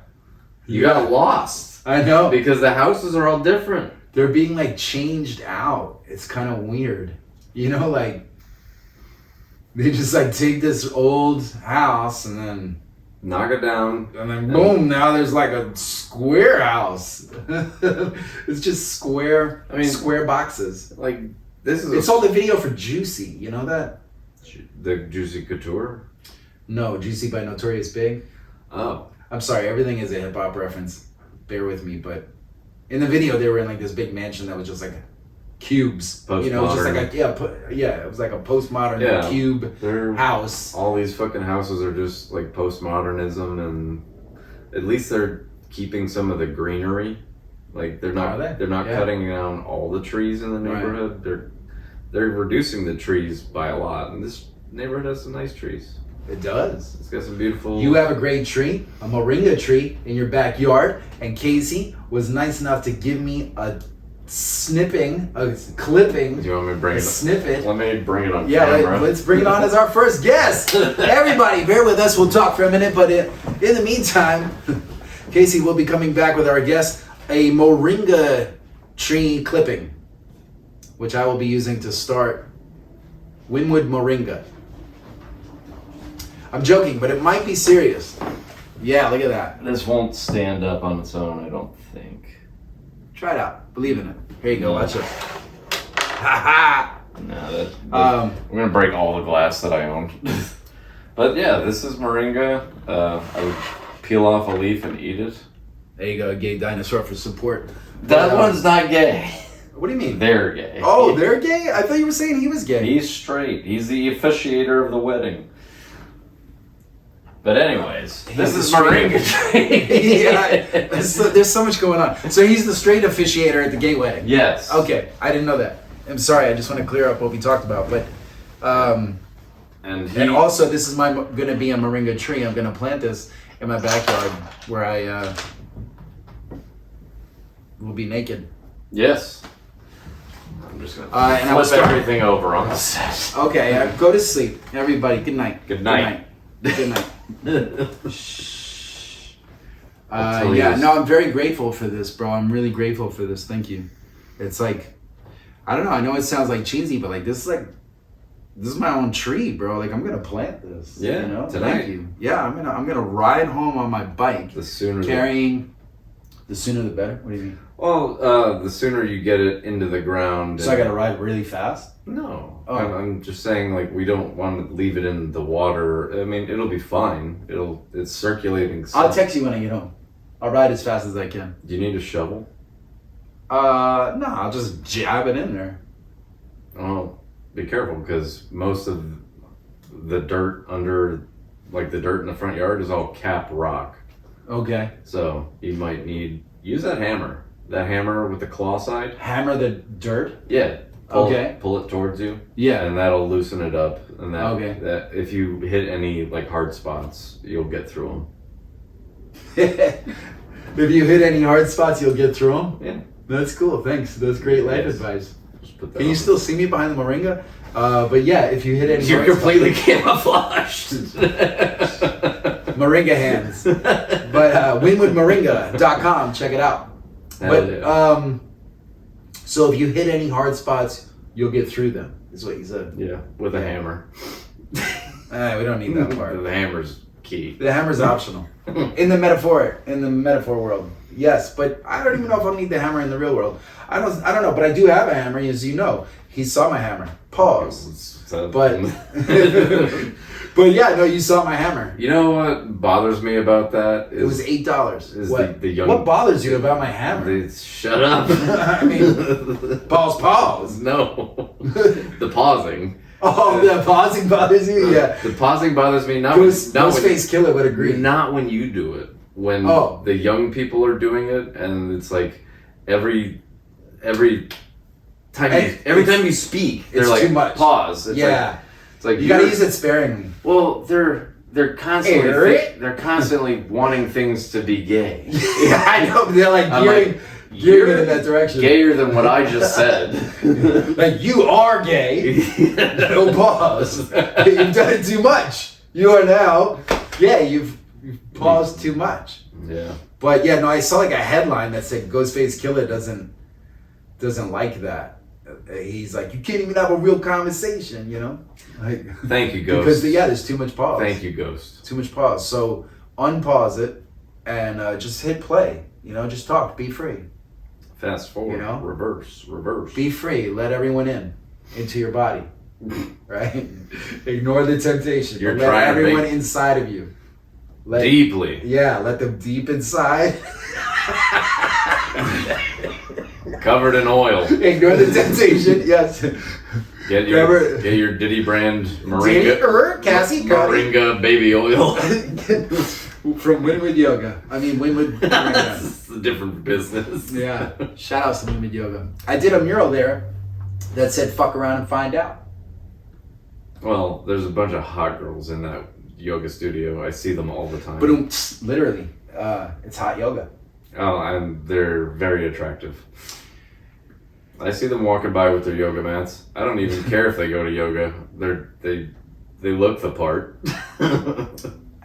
[SPEAKER 2] You got lost.
[SPEAKER 1] I know.
[SPEAKER 2] Because the houses are all different.
[SPEAKER 1] They're being like changed out. It's kind of weird. Like they just like take this old house and then
[SPEAKER 2] knock it down,
[SPEAKER 1] and then boom, now there's like a square house. It's just square boxes.
[SPEAKER 2] Like this is
[SPEAKER 1] it's all the video for Juicy, you know that?
[SPEAKER 2] The Juicy Couture?
[SPEAKER 1] No, Juicy by Notorious Big.
[SPEAKER 2] Oh.
[SPEAKER 1] I'm sorry, everything is a hip hop reference. Bear with me, but in the video they were in like this big mansion that was just like cubes.
[SPEAKER 2] Postmodern.
[SPEAKER 1] It was just like it was like a postmodern cube house.
[SPEAKER 2] All these fucking houses are just like postmodernism, and at least they're keeping some of the greenery. Like they're not cutting down all the trees in the neighborhood. Right. They're reducing the trees by a lot, and this neighborhood has some nice trees.
[SPEAKER 1] It does.
[SPEAKER 2] It's got some beautiful...
[SPEAKER 1] You have a great tree, a Moringa tree in your backyard, and Casey was nice enough to give me a clipping. Do
[SPEAKER 2] you want me to bring it
[SPEAKER 1] snippet?
[SPEAKER 2] Let me bring it on camera.
[SPEAKER 1] Let's bring it on as our first guest. Everybody, bear with us. We'll talk for a minute, but in the meantime, Casey will be coming back with our guest, a Moringa tree clipping, which I will be using to start Winwood Moringa. I'm joking, but it might be serious. Yeah, look at that.
[SPEAKER 2] This won't stand up on its own, I don't think.
[SPEAKER 1] Try it out. Believe in it. Here you go. Watch it. Ha ha.
[SPEAKER 2] No, we're gonna break all the glass that I own. But yeah, this is Moringa. I would peel off a leaf and eat it.
[SPEAKER 1] There you go, gay dinosaur for support.
[SPEAKER 2] That one's not gay.
[SPEAKER 1] What do you mean?
[SPEAKER 2] They're gay.
[SPEAKER 1] Oh, they're gay? I thought you were saying he was gay.
[SPEAKER 2] He's straight. He's the officiator of the wedding. But anyways, this is Moringa tree.
[SPEAKER 1] Yeah, there's so much going on. So he's the straight officiator at the gay wedding?
[SPEAKER 2] Yes.
[SPEAKER 1] Okay, I didn't know that. I'm sorry, I just want to clear up what we talked about. But and also, this is going to be a Moringa tree. I'm going to plant this in my backyard where I will be naked.
[SPEAKER 2] Yes. I'm just going to flip everything over on the set.
[SPEAKER 1] Okay, go to sleep. Everybody, good night.
[SPEAKER 2] Good night.
[SPEAKER 1] Good night. Shh. I'm very grateful for this, bro. I'm really grateful for this. Thank you. It's like, I don't know. I know it sounds like cheesy, but like this is my own tree, bro. Like I'm gonna plant this.
[SPEAKER 2] Yeah.
[SPEAKER 1] You know?
[SPEAKER 2] Tonight.
[SPEAKER 1] Thank you. Yeah, I'm gonna ride home on my bike.
[SPEAKER 2] The sooner
[SPEAKER 1] the better. What do you mean?
[SPEAKER 2] Well, the sooner you get it into the ground.
[SPEAKER 1] So I gotta ride really fast?
[SPEAKER 2] No.
[SPEAKER 1] Oh.
[SPEAKER 2] I'm just saying, like, we don't want to leave it in the water. I mean, it'll be fine. It's circulating stuff.
[SPEAKER 1] I'll text you when I get home. I'll ride as fast as I can.
[SPEAKER 2] Do you need a shovel?
[SPEAKER 1] No, I'll just jab it in there.
[SPEAKER 2] Oh, be careful, because most of the dirt under, like the dirt in the front yard is all capped rock.
[SPEAKER 1] Okay.
[SPEAKER 2] So you might use that hammer. That hammer with the claw side.
[SPEAKER 1] Hammer the dirt?
[SPEAKER 2] Yeah. Pull it towards you.
[SPEAKER 1] Yeah.
[SPEAKER 2] And that'll loosen it up. And
[SPEAKER 1] that
[SPEAKER 2] if you hit any like hard spots, you'll get through them.
[SPEAKER 1] If you hit any hard spots, you'll get through them?
[SPEAKER 2] Yeah.
[SPEAKER 1] That's cool. Thanks. That's great life
[SPEAKER 2] Yes.
[SPEAKER 1] advice.
[SPEAKER 2] Just put that
[SPEAKER 1] Can you
[SPEAKER 2] on.
[SPEAKER 1] still see me behind the Moringa? But yeah, if you hit any
[SPEAKER 2] You're
[SPEAKER 1] hard
[SPEAKER 2] completely camouflaged.
[SPEAKER 1] Moringa hands. But winwoodmoringa.com, check it out.
[SPEAKER 2] Hell yeah.
[SPEAKER 1] So if you hit any hard spots, you'll get through them, is what you said.
[SPEAKER 2] Yeah, with a hammer.
[SPEAKER 1] We don't need that part.
[SPEAKER 2] The hammer's key.
[SPEAKER 1] The hammer's optional. In the metaphor world. Yes, but I don't even know if I'll need the hammer in the real world. I don't know, but I do have a hammer, as you know. He saw my hammer. Pause. But but yeah, no, you saw my hammer.
[SPEAKER 2] You know what bothers me about that?
[SPEAKER 1] It was $8.
[SPEAKER 2] Is
[SPEAKER 1] What?
[SPEAKER 2] the young,
[SPEAKER 1] What bothers you about my hammer?
[SPEAKER 2] Shut up.
[SPEAKER 1] I mean, pause.
[SPEAKER 2] No. The pausing.
[SPEAKER 1] Oh, the pausing bothers you? Yeah.
[SPEAKER 2] The pausing bothers me not
[SPEAKER 1] Ghostface Killer would agree.
[SPEAKER 2] Not when you do it. When the young people are doing it, and it's like every time you speak, they're
[SPEAKER 1] it's
[SPEAKER 2] like
[SPEAKER 1] too much.
[SPEAKER 2] Pause. It's like
[SPEAKER 1] you gotta use it sparingly.
[SPEAKER 2] Well, they're constantly wanting things to be gay.
[SPEAKER 1] Yeah, I know. They're like gearing it in that direction.
[SPEAKER 2] Gayer than what I just said.
[SPEAKER 1] Like, you are gay. No pause. You've done it too much. You are now gay. You've paused too much.
[SPEAKER 2] Yeah.
[SPEAKER 1] But yeah, no, I saw like a headline that said Ghostface Killer doesn't like that. He's like, you can't even have a real conversation, you know? Like,
[SPEAKER 2] thank you, Ghost.
[SPEAKER 1] Because there's too much pause.
[SPEAKER 2] Thank you, Ghost.
[SPEAKER 1] Too much pause. So unpause it and just hit play. You know, just talk. Be free.
[SPEAKER 2] Fast forward.
[SPEAKER 1] You know?
[SPEAKER 2] Reverse.
[SPEAKER 1] Be free. Let everyone into your body. Right? Ignore the temptation.
[SPEAKER 2] You're
[SPEAKER 1] let
[SPEAKER 2] trying
[SPEAKER 1] everyone inside of you.
[SPEAKER 2] Deeply.
[SPEAKER 1] Yeah, let them deep inside.
[SPEAKER 2] Covered in oil.
[SPEAKER 1] Ignore the temptation. Yes.
[SPEAKER 2] Get your Diddy brand Moringa.
[SPEAKER 1] Cassie
[SPEAKER 2] Moringa baby oil.
[SPEAKER 1] From Winwood Yoga. I mean, Winwood Moringa.
[SPEAKER 2] It's a different business.
[SPEAKER 1] Yeah. Shout outs to Winwood Yoga. I did a mural there that said "fuck around and find out."
[SPEAKER 2] Well, there's a bunch of hot girls in that yoga studio. I see them all the time.
[SPEAKER 1] But literally, it's hot yoga.
[SPEAKER 2] Oh, and they're very attractive. I see them walking by with their yoga mats. I don't even care if they go to yoga. They look the part.
[SPEAKER 1] I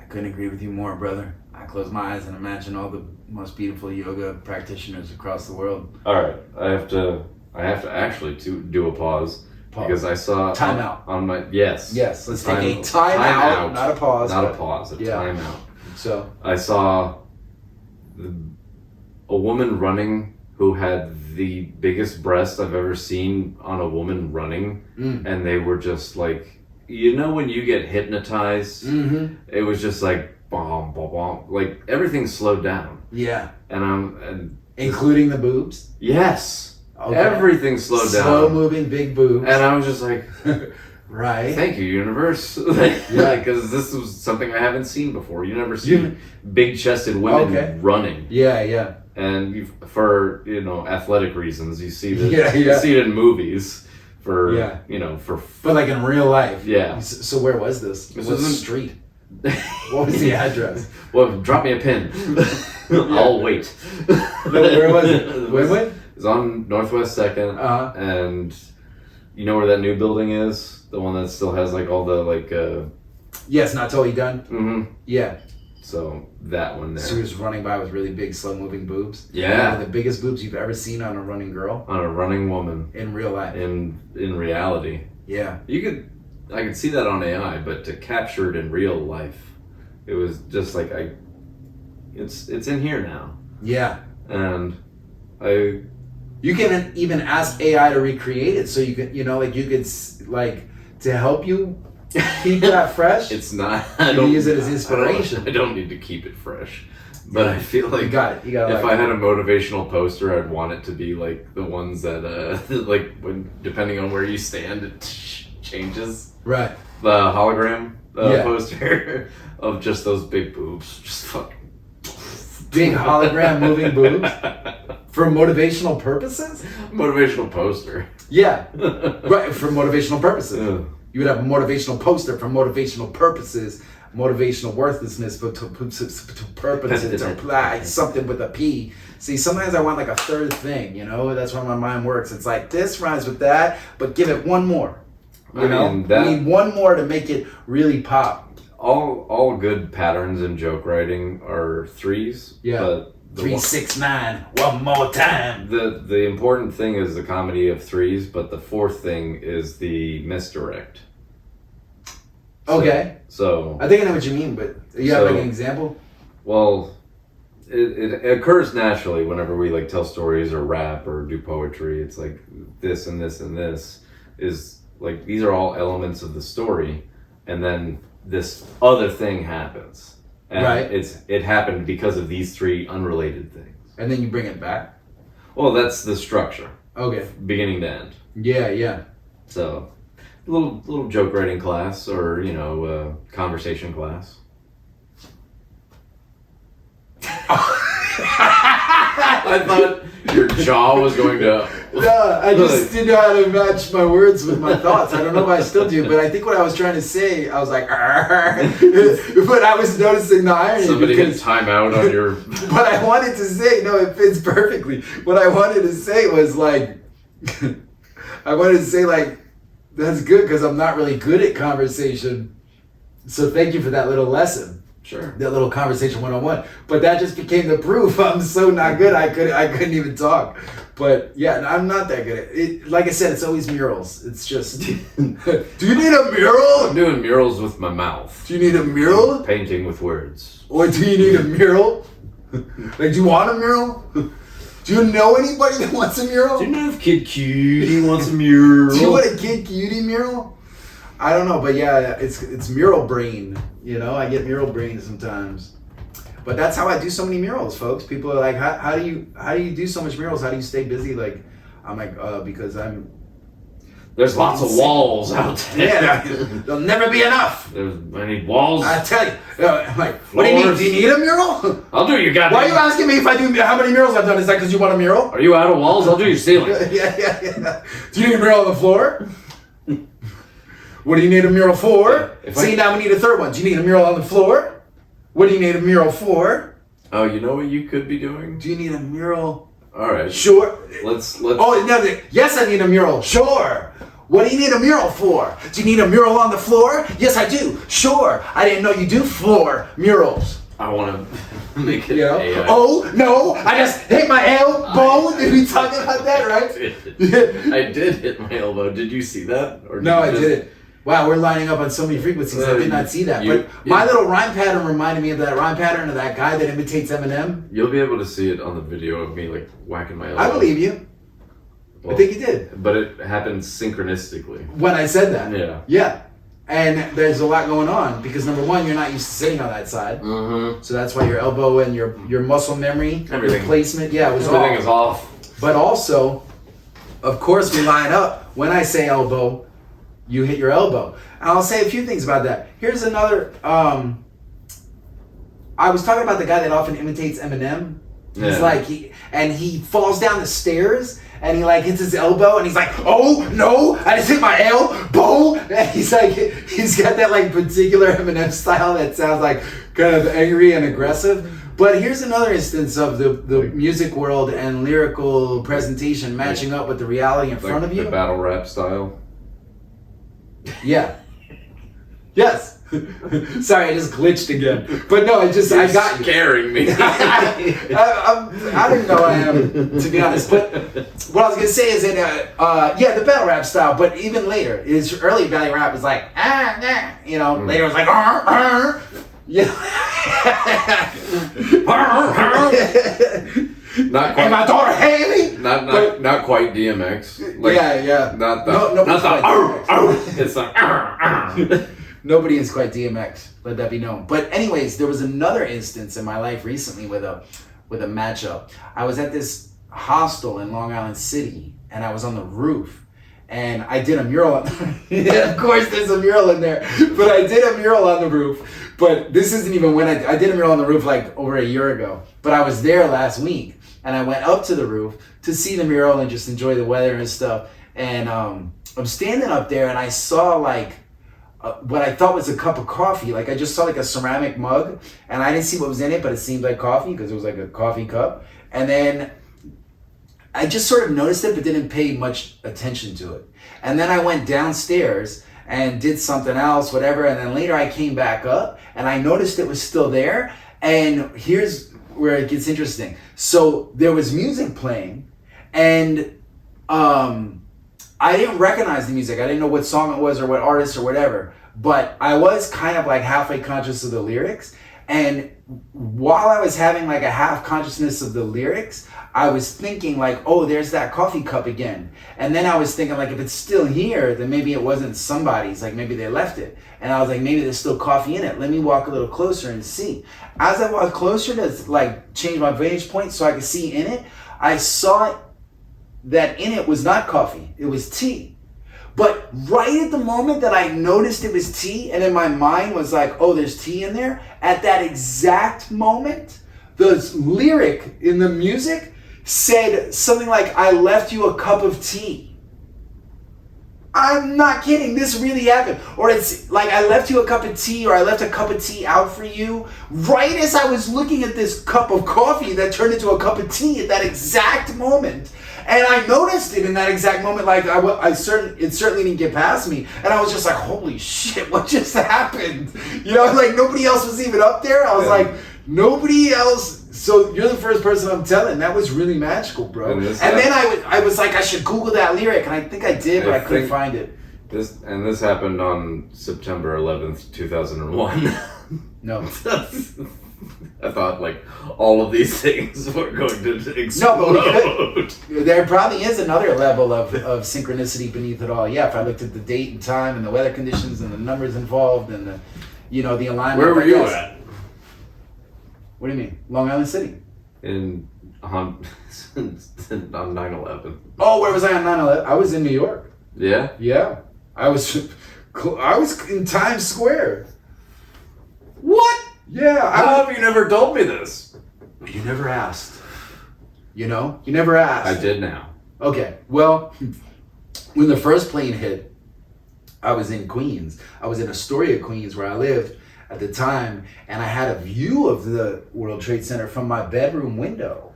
[SPEAKER 1] couldn't agree with you more, brother. I close my eyes and imagine all the most beautiful yoga practitioners across the world.
[SPEAKER 2] All right, I have to actually do a pause. Because I saw
[SPEAKER 1] time out
[SPEAKER 2] on my yes.
[SPEAKER 1] Let's take a time out, not a pause.
[SPEAKER 2] Not a pause. Time out.
[SPEAKER 1] So
[SPEAKER 2] I saw a woman running who had the biggest breast I've ever seen on a woman running, and they were just like, you know, when you get hypnotized, it was just like bomb, bomb, bomb, like everything slowed down.
[SPEAKER 1] Yeah,
[SPEAKER 2] and
[SPEAKER 1] including the boobs.
[SPEAKER 2] Yes.
[SPEAKER 1] Okay.
[SPEAKER 2] Everything slowed down.
[SPEAKER 1] Slow moving big boobs.
[SPEAKER 2] And I was just like,
[SPEAKER 1] right.
[SPEAKER 2] Thank you, universe. Yeah, because this was something I haven't seen before. You never see big chested women running.
[SPEAKER 1] Yeah.
[SPEAKER 2] And for athletic reasons, you see this.
[SPEAKER 1] Yeah.
[SPEAKER 2] You see it in movies. But
[SPEAKER 1] like in real life.
[SPEAKER 2] Yeah.
[SPEAKER 1] So where was this?
[SPEAKER 2] This
[SPEAKER 1] was the street. What was the address?
[SPEAKER 2] Well, drop me a pin. I'll wait.
[SPEAKER 1] Where was it? Winwood?
[SPEAKER 2] It's on Northwest 2nd, and you know where that new building is? The one that still has like all the
[SPEAKER 1] Yeah, it's not totally done.
[SPEAKER 2] Mm-hmm.
[SPEAKER 1] Yeah.
[SPEAKER 2] So that one there.
[SPEAKER 1] So he was running by with really big, slow-moving boobs.
[SPEAKER 2] Yeah.
[SPEAKER 1] The biggest boobs you've ever seen on a running girl.
[SPEAKER 2] On a running woman.
[SPEAKER 1] In real life.
[SPEAKER 2] In reality.
[SPEAKER 1] Yeah.
[SPEAKER 2] I could see that on AI, but to capture it in real life, it was just like it's in here now.
[SPEAKER 1] Yeah.
[SPEAKER 2] And
[SPEAKER 1] you can even ask AI to recreate it, so you could, to help you keep that fresh.
[SPEAKER 2] It's not.
[SPEAKER 1] I don't use it as inspiration.
[SPEAKER 2] I don't need to keep it fresh, but I feel like
[SPEAKER 1] you got it.
[SPEAKER 2] If I had a motivational poster, I'd want it to be like the ones that, like when depending on where you stand, it changes.
[SPEAKER 1] Right.
[SPEAKER 2] The hologram poster of just those big boobs, just fucking
[SPEAKER 1] big hologram moving boobs. For motivational purposes?
[SPEAKER 2] Motivational poster.
[SPEAKER 1] Yeah. Right, for motivational purposes. You would have a motivational poster for motivational purposes motivational worthlessness, but to purpose and to apply something with a P. See, sometimes I want like a third thing, you know? That's why my mind works. It's like, this rhymes with that, but give it one more. You know? We need one more to make it really pop.
[SPEAKER 2] All good patterns in joke writing are threes.
[SPEAKER 1] Yeah.
[SPEAKER 2] But
[SPEAKER 1] 3, 6, 9, one more time.
[SPEAKER 2] The important thing is the comedy of threes, but the fourth thing is the misdirect.
[SPEAKER 1] Okay.
[SPEAKER 2] So
[SPEAKER 1] I think I know what you mean, but you have like an example?
[SPEAKER 2] Well, it occurs naturally whenever we like tell stories or rap or do poetry. It's like this and this and this is like, these are all elements of the story, and then this other thing happens. And
[SPEAKER 1] right.
[SPEAKER 2] It happened because of these three unrelated things.
[SPEAKER 1] And then you bring it back?
[SPEAKER 2] Well, that's the structure.
[SPEAKER 1] Okay.
[SPEAKER 2] Beginning to end.
[SPEAKER 1] Yeah.
[SPEAKER 2] So, little joke writing class, or conversation class. I thought your jaw was going to.
[SPEAKER 1] No, I just didn't know how to match my words with my thoughts. I don't know if I still do, but I think what I was trying to say, I was like, but I was noticing the irony.
[SPEAKER 2] Somebody hit timeout on your.
[SPEAKER 1] But I wanted to say, no, it fits perfectly. What I wanted to say was like, that's good because I'm not really good at conversation. So thank you for that little lesson.
[SPEAKER 2] Sure.
[SPEAKER 1] That little conversation 1-on-1. But that just became the proof. I'm so not good. I couldn't even talk. But yeah, I'm not that good at it. Like I said, it's always murals. It's just, do you need a mural?
[SPEAKER 2] I'm doing murals with my mouth.
[SPEAKER 1] Do you need a mural?
[SPEAKER 2] Painting with words.
[SPEAKER 1] Or do you need a mural? Like, do you want a mural? Do you know anybody that wants a mural?
[SPEAKER 2] Do you know if Kid Cutie wants a mural?
[SPEAKER 1] Do you want a Kid Cutie mural? I don't know, but yeah, it's mural brain. You know, I get mural brain sometimes. But that's how I do so many murals, folks. People are like, how do you do so much murals? How do you stay busy? Like, I'm like, because
[SPEAKER 2] there's lots of walls out there.
[SPEAKER 1] Yeah, there'll never be enough.
[SPEAKER 2] I need walls.
[SPEAKER 1] I tell you. I'm like, what do you need? Do you need a mural?
[SPEAKER 2] I'll do your goddamn.
[SPEAKER 1] Why are you asking me if I do how many murals I've done? Is that because you want a mural?
[SPEAKER 2] Are you out of walls? I'll do your ceiling.
[SPEAKER 1] Yeah. Do you need a mural on the floor? What do you need a mural for? See, now we need a third one. Do you need a mural on the floor? What do you need a mural for?
[SPEAKER 2] Oh, you know what you could be doing?
[SPEAKER 1] Do you need a mural?
[SPEAKER 2] All right.
[SPEAKER 1] Sure.
[SPEAKER 2] Let's.
[SPEAKER 1] Oh, no, yes, I need a mural. Sure. What do you need a mural for? Do you need a mural on the floor? Yes, I do. Sure. I didn't know you do floor murals.
[SPEAKER 2] I want to make it.
[SPEAKER 1] You know? Oh, no. I just hit my elbow. Did we talk about that, right?
[SPEAKER 2] I did hit my elbow. Did you see that? Or
[SPEAKER 1] no, I didn't. Wow, we're lining up on so many frequencies. I did not see that. My little rhyme pattern reminded me of that rhyme pattern of that guy that imitates Eminem.
[SPEAKER 2] You'll be able to see it on the video of me like whacking my elbow.
[SPEAKER 1] I believe you. Well, I think you did.
[SPEAKER 2] But it happened synchronistically.
[SPEAKER 1] When I said that.
[SPEAKER 2] Yeah.
[SPEAKER 1] Yeah. And there's a lot going on because number one, you're not used to sitting on that side.
[SPEAKER 2] Mm-hmm.
[SPEAKER 1] So that's why your elbow and your muscle memory,
[SPEAKER 2] everything,
[SPEAKER 1] your placement, it was
[SPEAKER 2] everything
[SPEAKER 1] off.
[SPEAKER 2] is off.
[SPEAKER 1] But also, of course, we line up. When I say elbow, you hit your elbow. And I'll say a few things about that. Here's another. I was talking about the guy that often imitates Eminem. He's like he falls down the stairs and he like hits his elbow and he's like, oh no, I just hit my elbow. And he's got that like particular Eminem style that sounds like kind of angry and aggressive. But here's another instance of the music world and lyrical presentation matching up with the reality in front of you.
[SPEAKER 2] The battle rap style.
[SPEAKER 1] Yeah. Yes. Sorry, I just glitched again. But no, I got you.
[SPEAKER 2] Scaring me.
[SPEAKER 1] I don't know I am, to be honest. But what I was gonna say is that the battle rap style. But even later, his early battle rap was like Later it was like
[SPEAKER 2] Not quite.
[SPEAKER 1] And my daughter Haley.
[SPEAKER 2] Not quite DMX. Like,
[SPEAKER 1] yeah.
[SPEAKER 2] Not the. It's like.
[SPEAKER 1] Nobody is quite DMX. Let that be known. But anyways, there was another instance in my life recently with a matchup. I was at this hostel in Long Island City, and I was on the roof, and I did a mural. Of course, there's a mural in there, but I did a mural on the roof. But this isn't even when I did a mural on the roof like over a year ago. But I was there last week, and I went up to the roof to see the mural and just enjoy the weather and stuff. And I'm standing up there, and I saw like what I thought was a cup of coffee. Like I just saw like a ceramic mug, and I didn't see what was in it, but it seemed like coffee because it was like a coffee cup. And then I just sort of noticed it, but didn't pay much attention to it. And then I went downstairs and did something else, whatever. And then later I came back up and I noticed it was still there. And here's where it gets interesting. So there was music playing, and I didn't recognize the music. I didn't know what song it was or what artist or whatever. But I was kind of like halfway conscious of the lyrics. And while I was having like a half consciousness of the lyrics, I was thinking like, oh, there's that coffee cup again. And then I was thinking like, if it's still here, then maybe it wasn't somebody's, like maybe they left it. And I was like, maybe there's still coffee in it. Let me walk a little closer and see. As I walked closer to like change my vantage point so I could see in it, I saw that in it was not coffee, it was tea. But right at the moment that I noticed it was tea, and in my mind was like, oh, there's tea in there, at that exact moment, the lyric in the music said something like, I left you a cup of tea. I'm not kidding, this really happened. Or it's like, I left you a cup of tea, or I left a cup of tea out for you. Right as I was looking at this cup of coffee that turned into a cup of tea at that exact moment. And I noticed it in that exact moment, like it certainly didn't get past me. And I was just like, holy shit, what just happened? You know, like nobody else was even up there. I was like, nobody else. So you're the first person I'm telling. That was really magical, bro. And then I was like, I should Google that lyric. And I think I did, but I couldn't find it.
[SPEAKER 2] This happened on September 11th, 2001.
[SPEAKER 1] No.
[SPEAKER 2] I thought like all of these things were going to explode.
[SPEAKER 1] No, but there probably is another level of synchronicity beneath it all. Yeah, if I looked at the date and time and the weather conditions and the numbers involved and the, the alignment.
[SPEAKER 2] Where were you at?
[SPEAKER 1] What do you mean? Long Island City.
[SPEAKER 2] On 9/11.
[SPEAKER 1] Oh, where was I on 9/11? I was in New York.
[SPEAKER 2] Yeah?
[SPEAKER 1] Yeah. I was in Times Square. What? Yeah.
[SPEAKER 2] How have you never told me this?
[SPEAKER 1] You never asked. You never asked.
[SPEAKER 2] I did now.
[SPEAKER 1] Okay. Well, when the first plane hit, I was in Queens. I was in Astoria, Queens, where I lived at the time, and I had a view of the World Trade Center from my bedroom window.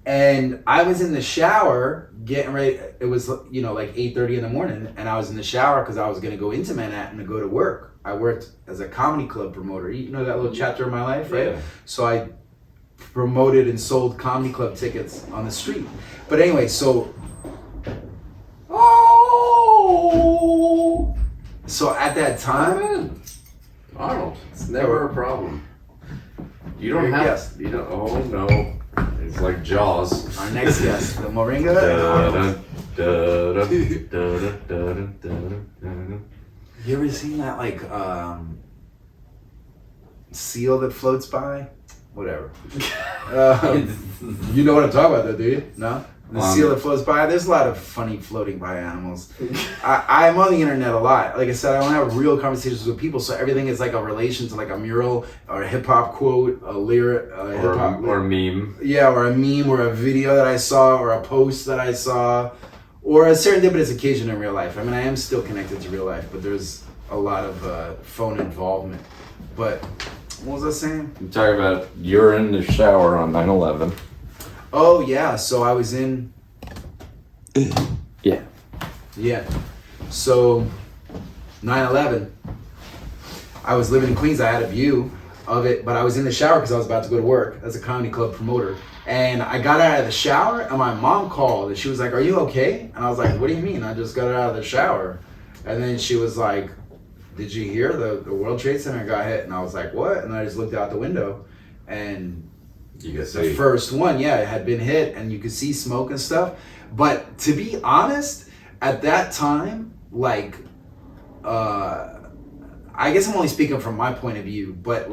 [SPEAKER 1] And I was in the shower getting ready. It was, like 8:30 in the morning, and I was in the shower because I was going to go into Manhattan to go to work. I worked as a comedy club promoter. You know that little chapter of my life, right? Yeah. So I promoted and sold comedy club tickets on the street. But anyway, so at that time,
[SPEAKER 2] Arnold, it's never a problem. You don't have. You don't. Oh no, it's like Jaws.
[SPEAKER 1] Our next guest, the Moringa. You ever seen that seal that floats by? Whatever. You know what I'm talking about, though, do you? No? The seal that floats by. There's a lot of funny floating by animals. I'm on the internet a lot. Like I said, I don't have real conversations with people, so everything is like a relation to like a mural or a hip hop quote, a lyric,
[SPEAKER 2] or a meme.
[SPEAKER 1] Yeah, or a meme, or a video that I saw, or a post that I saw, or a serendipitous occasion in real life. I mean, I am still connected to real life, but there's a lot of phone involvement. But what was I saying?
[SPEAKER 2] I'm talking about you're in the shower on 9/11.
[SPEAKER 1] Oh, yeah. So I was in...
[SPEAKER 3] Yeah.
[SPEAKER 1] Yeah. So 9/11, I was living in Queens. I had a view of it, but I was in the shower because I was about to go to work as a comedy club promoter. And I got out of the shower, and my mom called, and she was like, "Are you okay?" And I was like, "What do you mean? I just got out of the shower." And then she was like, "Did you hear the World Trade Center got hit?" And I was like, "What?" And I just looked out the window, and the first one, yeah, it had been hit, and you could see smoke and stuff. But to be honest, at that time, I guess I'm only speaking from my point of view, but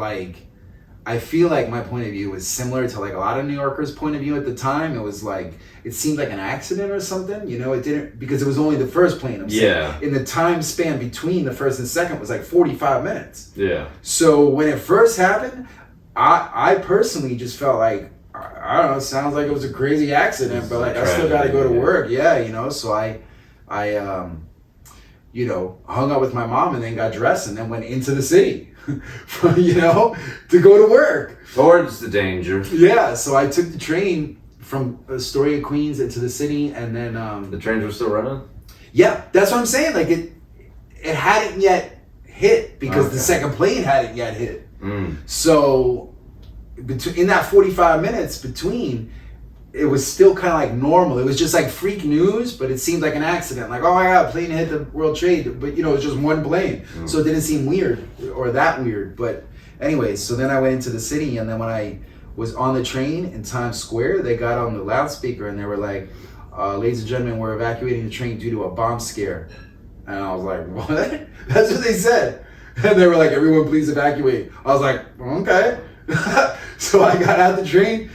[SPEAKER 1] I feel like my point of view was similar to a lot of New Yorkers' point of view at the time. It was it seemed like an accident or something, it didn't, because it was only the first plane. I'm saying in the time span between the first and second was 45 minutes.
[SPEAKER 2] Yeah. So
[SPEAKER 1] when it first happened, I personally just felt I don't know, it sounds like it was a crazy accident, but I still got to go to work. Yeah, so hung out with my mom and then got dressed and then went into the city, to go to work.
[SPEAKER 2] Towards the danger.
[SPEAKER 1] Yeah, so I took the train from Astoria, Queens into the city, and then...
[SPEAKER 2] the trains were still running?
[SPEAKER 1] Yeah, that's what I'm saying. Like, it hadn't yet hit because the second plane hadn't yet hit. So, in that 45 minutes between... it was still kind of like normal. It was just like freak news, but it seemed like an accident. Like, oh my God, plane hit the World Trade. But, it was just one plane. So it didn't seem weird or that weird. But anyways, so then I went into the city. And then when I was on the train in Times Square, they got on the loudspeaker and they were like, ladies and gentlemen, we're evacuating the train due to a bomb scare. And I was like, what? That's what they said. And they were like, everyone please evacuate. I was like, okay. So I got out the train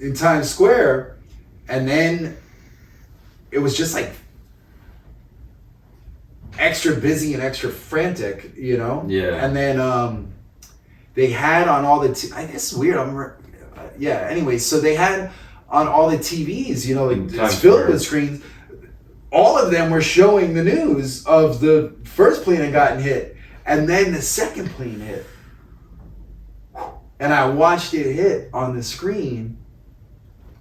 [SPEAKER 1] in Times Square, and then it was just like extra busy and extra frantic,
[SPEAKER 2] Yeah.
[SPEAKER 1] And then they had on all the I guess it's weird. Anyway, so they had on all the TVs, it's filled with screens. All of them were showing the news of the first plane had gotten hit, and then the second plane hit. And I watched it hit on the screen.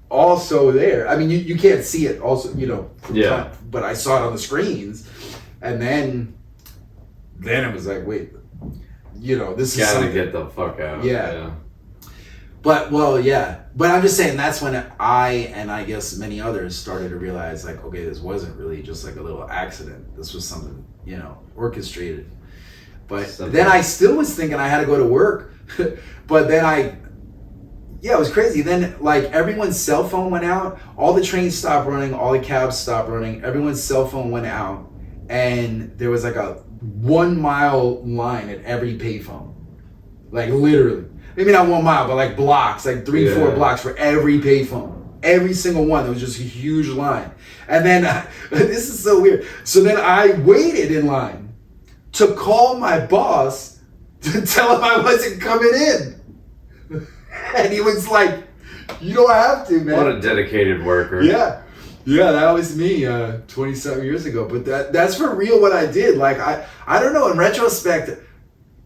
[SPEAKER 1] Also there. I mean, you can't see it also, from time, but I saw it on the screens. And then it was like, wait, this is
[SPEAKER 2] Gotta
[SPEAKER 1] something.
[SPEAKER 2] get the fuck out.
[SPEAKER 1] Yeah. But, But I'm just saying that's when I, and I guess many others, started to realize, like, okay, this wasn't really just like a little accident. This was something, orchestrated. But then I still was thinking I had to go to work. But then it was crazy. Then like everyone's cell phone went out, all the trains stopped running, all the cabs stopped running, everyone's cell phone went out, and there was like a 1 mile line at every payphone. Like literally. Maybe not 1 mile, but like blocks, like 3-4 blocks for every payphone. Every single one. There was just a huge line. And then, this is so weird. So then I waited in line to call my boss to tell him I wasn't coming in. And he was like, you don't have to, man.
[SPEAKER 2] What a dedicated worker.
[SPEAKER 1] Yeah, that was me 20-something years ago. But that's for real what I did. Like, I don't know, in retrospect,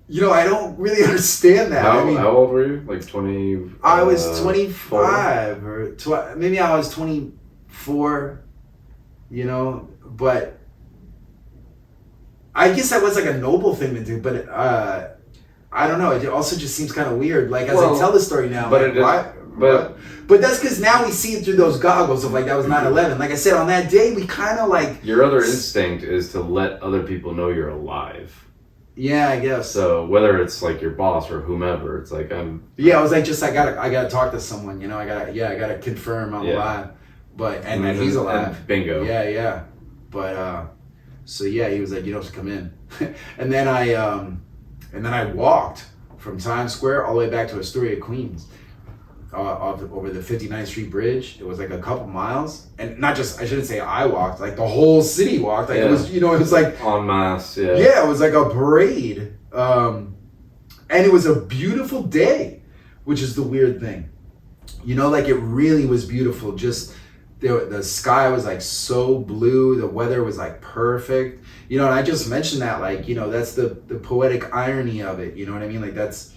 [SPEAKER 1] I don't really understand that.
[SPEAKER 2] How old were you? Like 20?
[SPEAKER 1] I was 25 or maybe I was 24, but I guess that was like a noble thing to do, but I don't know. It also just seems kind of weird. Like as I tell the story now,
[SPEAKER 2] but
[SPEAKER 1] but that's because now we see it through those goggles of like that was 9/11. Like I said, on that day we kind of like
[SPEAKER 2] your other instinct is to let other people know you're alive.
[SPEAKER 1] Yeah, I guess.
[SPEAKER 2] So whether it's like your boss or whomever, it's like I
[SPEAKER 1] was like I gotta talk to someone. I gotta confirm I'm alive. But and that he's alive.
[SPEAKER 2] And bingo.
[SPEAKER 1] Yeah. But so he was like, you don't have to come in. and then I walked from Times Square all the way back to Astoria, Queens, over the 59th Street Bridge. It was like a couple miles, and not just, I shouldn't say I walked, like the whole city walked. Like it was, it was like
[SPEAKER 2] en masse.
[SPEAKER 1] Yeah, it was like a parade, and it was a beautiful day, which is the weird thing. Like it really was beautiful. Just the sky was like so blue. The weather was like perfect. And I just mentioned that, like, that's the poetic irony of it. You know what I mean? Like that's,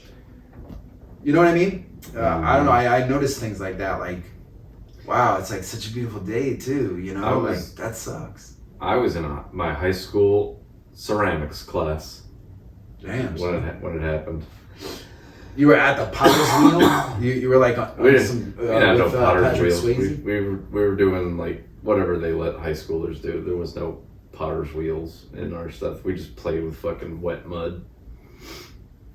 [SPEAKER 1] you know what I mean? I don't know. I noticed things like that. Like, wow, it's like such a beautiful day too. Like that sucks.
[SPEAKER 2] I was in my high school ceramics class.
[SPEAKER 1] Damn.
[SPEAKER 2] When it happened.
[SPEAKER 1] You were at the potter's wheel. You were like on some
[SPEAKER 2] no potter's wheels.
[SPEAKER 1] Swayze?
[SPEAKER 2] We were doing like whatever they let high schoolers do. There was no potter's wheels in our stuff. We just played with fucking wet mud.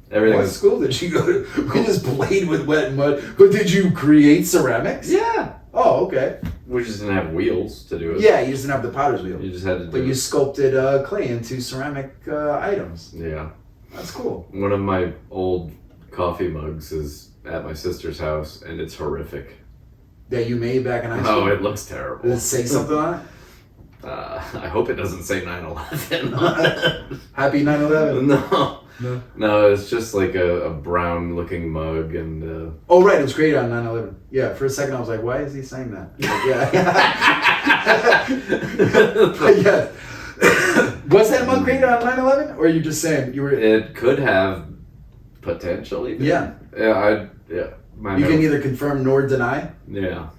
[SPEAKER 1] What school did you go to? We just played with wet mud. But did you create ceramics?
[SPEAKER 2] Yeah.
[SPEAKER 1] Oh, okay.
[SPEAKER 2] We just didn't have wheels to do it.
[SPEAKER 1] Yeah, you just didn't have the potter's wheel.
[SPEAKER 2] You just had to do
[SPEAKER 1] But you sculpted clay into ceramic items.
[SPEAKER 2] Yeah.
[SPEAKER 1] That's cool.
[SPEAKER 2] One of my old coffee mugs is at my sister's house, and it's horrific.
[SPEAKER 1] That you made back in high school?
[SPEAKER 2] Oh, it looks terrible.
[SPEAKER 1] Does it say something on it?
[SPEAKER 2] I hope it doesn't say 9/11 on it.
[SPEAKER 1] Happy 9/11?
[SPEAKER 2] No, it's just like a brown looking mug and
[SPEAKER 1] Oh right, it was created on 9/11. Yeah, for a second I was like, why is he saying that? Like, yeah. Was that monk created on 9/11, or are you just saying you were?
[SPEAKER 2] It could have potentially been.
[SPEAKER 1] Yeah.
[SPEAKER 2] Yeah.
[SPEAKER 1] You can neither confirm nor deny.
[SPEAKER 2] Yeah.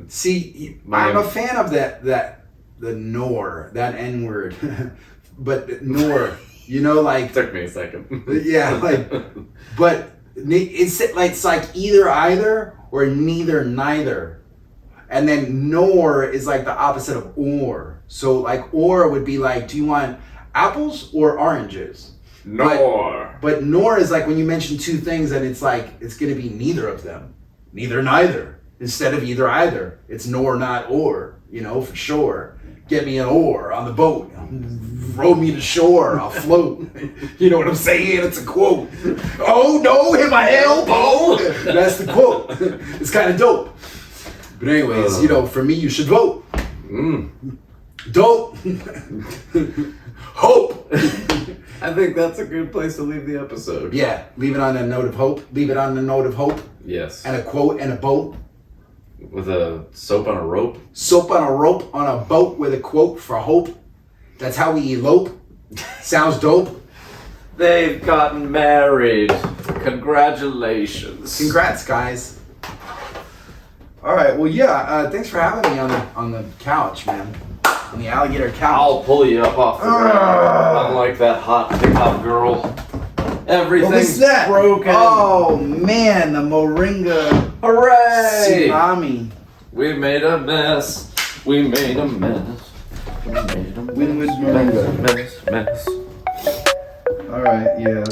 [SPEAKER 1] See, I'm a fan of the nor, that N word, but nor, you know, like.
[SPEAKER 2] Took me a second.
[SPEAKER 1] Yeah, like, but it's like either or neither neither, and then nor is like the opposite of or. So like or would be like, do you want apples or oranges?
[SPEAKER 2] Nor.
[SPEAKER 1] But nor is like when you mention two things and it's like it's gonna be neither of them, neither neither. Instead of either either, it's nor not or. You know, for sure. Get me an oar on the boat. Row me to shore. I'll float. You know what I'm saying? It's a quote. Oh no, hit my elbow. That's the quote. It's kind of dope. But anyways, you know, for me, you should vote. Dope. Hope.
[SPEAKER 2] I think that's a good place to leave the episode.
[SPEAKER 1] Yeah, leave it on a note of hope. Leave it on a note of hope.
[SPEAKER 2] Yes.
[SPEAKER 1] And a quote and a boat.
[SPEAKER 2] With a soap on a rope.
[SPEAKER 1] Soap on a rope on a boat with a quote for hope. That's how we elope. Sounds dope.
[SPEAKER 2] They've gotten married. Congratulations.
[SPEAKER 1] Congrats, guys. All right. Well, yeah. Thanks for having me on the couch, man. On the alligator couch.
[SPEAKER 2] I'll pull you up off the ground. Unlike that hot pickup girl. Everything's
[SPEAKER 1] what was that?
[SPEAKER 2] broken.
[SPEAKER 1] Oh man, the Moringa
[SPEAKER 2] Hooray!
[SPEAKER 1] tsunami.
[SPEAKER 2] We made a mess. We made a mess. We made a mess.
[SPEAKER 1] Win-win Moringa.
[SPEAKER 2] Mess.
[SPEAKER 1] All right. Yeah.